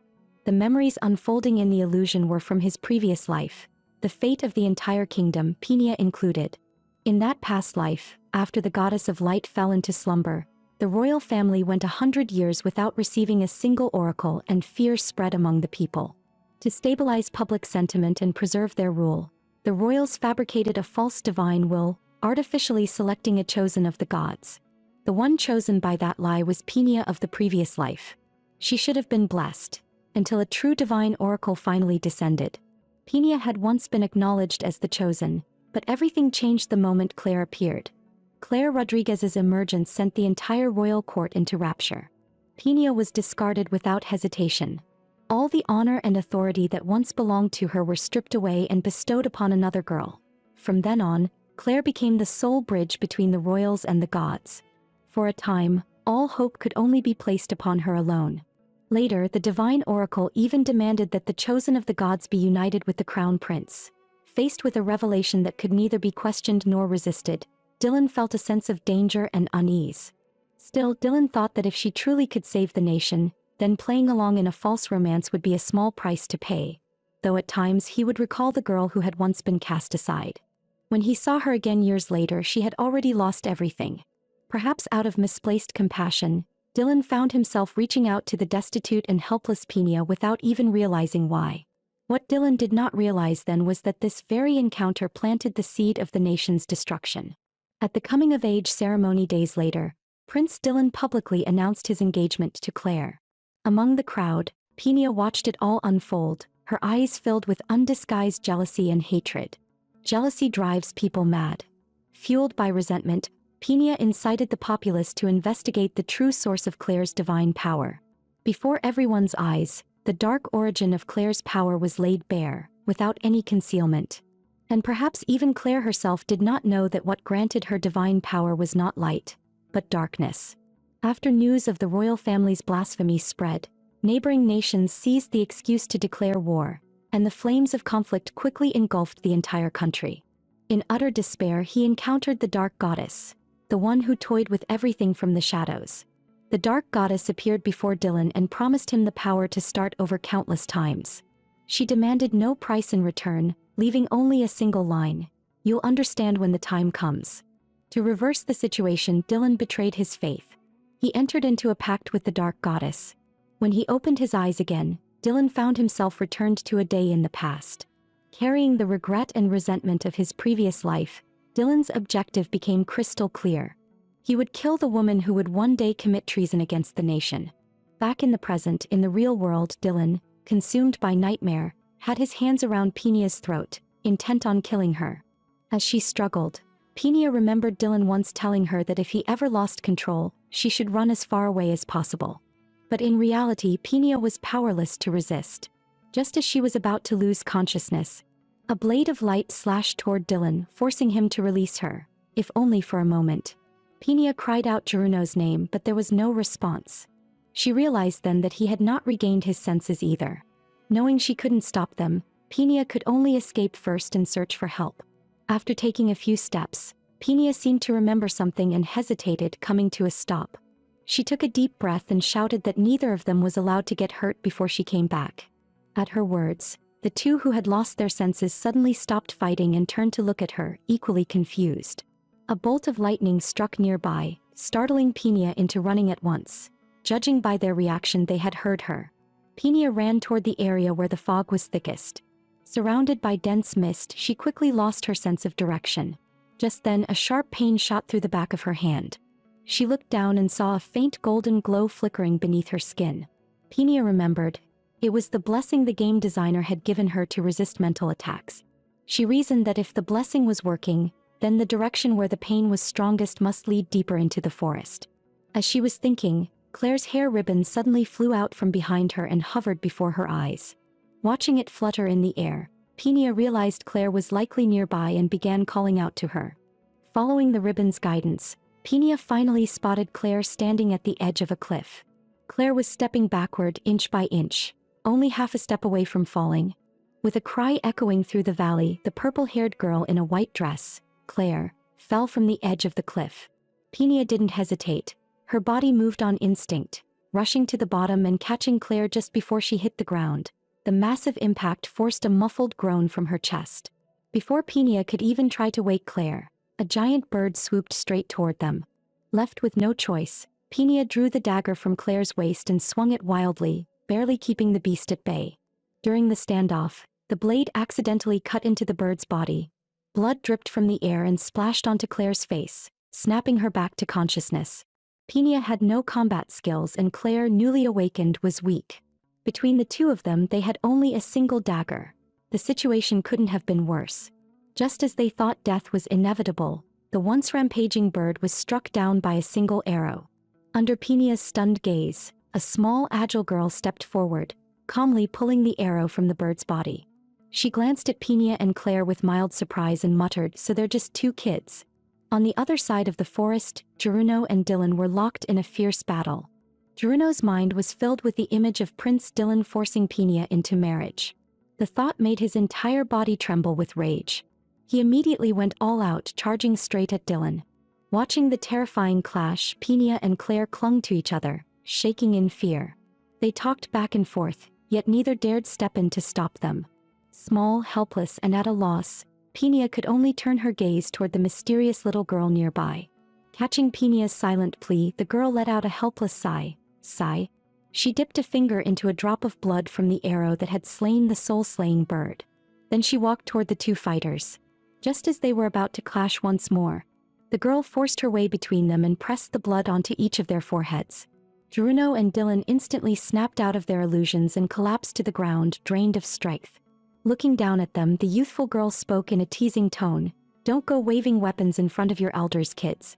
The memories unfolding in the illusion were from his previous life, the fate of the entire kingdom, Pina included. In that past life, after the goddess of light fell into slumber, the royal family went 100 years without receiving a single oracle, and fear spread among the people. To stabilize public sentiment and preserve their rule, the royals fabricated a false divine will, artificially selecting a chosen of the gods. The one chosen by that lie was Pina of the previous life. She should have been blessed, until a true divine oracle finally descended. Pina had once been acknowledged as the chosen, but everything changed the moment Claire appeared. Claire Rodriguez's emergence sent the entire royal court into rapture. Pina was discarded without hesitation. All the honor and authority that once belonged to her were stripped away and bestowed upon another girl. From then on, Claire became the sole bridge between the royals and the gods. For a time, all hope could only be placed upon her alone. Later, the divine oracle even demanded that the chosen of the gods be united with the crown prince. Faced with a revelation that could neither be questioned nor resisted, Dylan felt a sense of danger and unease. Still, Dylan thought that if she truly could save the nation, then playing along in a false romance would be a small price to pay, though at times he would recall the girl who had once been cast aside. When he saw her again years later, she had already lost everything. Perhaps out of misplaced compassion, Dylan found himself reaching out to the destitute and helpless Pina without even realizing why. What Dylan did not realize then was that this very encounter planted the seed of the nation's destruction. At the coming-of-age ceremony days later, Prince Dylan publicly announced his engagement to Claire. Among the crowd, Pina watched it all unfold, her eyes filled with undisguised jealousy and hatred. Jealousy drives people mad. Fueled by resentment, Pina incited the populace to investigate the true source of Claire's divine power. Before everyone's eyes, the dark origin of Claire's power was laid bare, without any concealment. And perhaps even Claire herself did not know that what granted her divine power was not light, but darkness. After news of the royal family's blasphemy spread, neighboring nations seized the excuse to declare war, and the flames of conflict quickly engulfed the entire country. In utter despair, he encountered the dark goddess, the one who toyed with everything from the shadows. The dark goddess appeared before Dylan and promised him the power to start over countless times. She demanded no price in return, leaving only a single line: "You'll understand when the time comes." To reverse the situation, Dylan betrayed his faith. He entered into a pact with the dark goddess. When he opened his eyes again, Dylan found himself returned to a day in the past. Carrying the regret and resentment of his previous life, Dylan's objective became crystal clear. He would kill the woman who would one day commit treason against the nation. Back in the present, in the real world, Dylan, consumed by nightmare, had his hands around Pinia's throat, intent on killing her. As she struggled, Pinia remembered Dylan once telling her that if he ever lost control, she should run as far away as possible. But in reality, Pinia was powerless to resist. Just as she was about to lose consciousness, a blade of light slashed toward Dylan, forcing him to release her, if only for a moment. Pinia cried out Juruno's name, but there was no response. She realized then that he had not regained his senses either. Knowing she couldn't stop them, Pinia could only escape first and search for help. After taking a few steps, Pinia seemed to remember something and hesitated, coming to a stop. She took a deep breath and shouted that neither of them was allowed to get hurt before she came back. At her words, the two who had lost their senses suddenly stopped fighting and turned to look at her, equally confused. A bolt of lightning struck nearby, startling Pinia into running at once. Judging by their reaction, they had heard her. Pinia ran toward the area where the fog was thickest. Surrounded by dense mist, she quickly lost her sense of direction. Just then, a sharp pain shot through the back of her hand. She looked down and saw a faint golden glow flickering beneath her skin. Pinia remembered. It was the blessing the game designer had given her to resist mental attacks. She reasoned that if the blessing was working, then the direction where the pain was strongest must lead deeper into the forest. As she was thinking, Claire's hair ribbon suddenly flew out from behind her and hovered before her eyes. Watching it flutter in the air, Pinia realized Claire was likely nearby and began calling out to her. Following the ribbon's guidance, Pinia finally spotted Claire standing at the edge of a cliff. Claire was stepping backward inch by inch, only half a step away from falling. With a cry echoing through the valley, the purple-haired girl in a white dress, Claire, fell from the edge of the cliff. Pinia didn't hesitate. Her body moved on instinct, rushing to the bottom and catching Claire just before she hit the ground. The massive impact forced a muffled groan from her chest. Before Pinia could even try to wake Claire, a giant bird swooped straight toward them. Left with no choice, Pinia drew the dagger from Claire's waist and swung it wildly, barely keeping the beast at bay. During the standoff, the blade accidentally cut into the bird's body. Blood dripped from the air and splashed onto Claire's face, snapping her back to consciousness. Pinia had no combat skills and Claire, newly awakened, was weak. Between the two of them, they had only a single dagger. The situation couldn't have been worse. Just as they thought death was inevitable, the once rampaging bird was struck down by a single arrow. Under Pinia's stunned gaze, a small, agile girl stepped forward, calmly pulling the arrow from the bird's body. She glanced at Pinia and Claire with mild surprise and muttered, "So they're just two kids." On the other side of the forest, Juruno and Dylan were locked in a fierce battle. Juruno's mind was filled with the image of Prince Dylan forcing Pinia into marriage. The thought made his entire body tremble with rage. He immediately went all out, charging straight at Dylan. Watching the terrifying clash, Pinia and Claire clung to each other, shaking in fear. They talked back and forth, yet neither dared step in to stop them. Small, helpless, and at a loss, Pinia could only turn her gaze toward the mysterious little girl nearby. Catching Pinia's silent plea, the girl let out a helpless sigh. She dipped a finger into a drop of blood from the arrow that had slain the soul-slaying bird. Then she walked toward the two fighters. Just as they were about to clash once more, the girl forced her way between them and pressed the blood onto each of their foreheads. Juruno and Dylan instantly snapped out of their illusions and collapsed to the ground, drained of strength. Looking down at them, the youthful girl spoke in a teasing tone, "Don't go waving weapons in front of your elders, kids."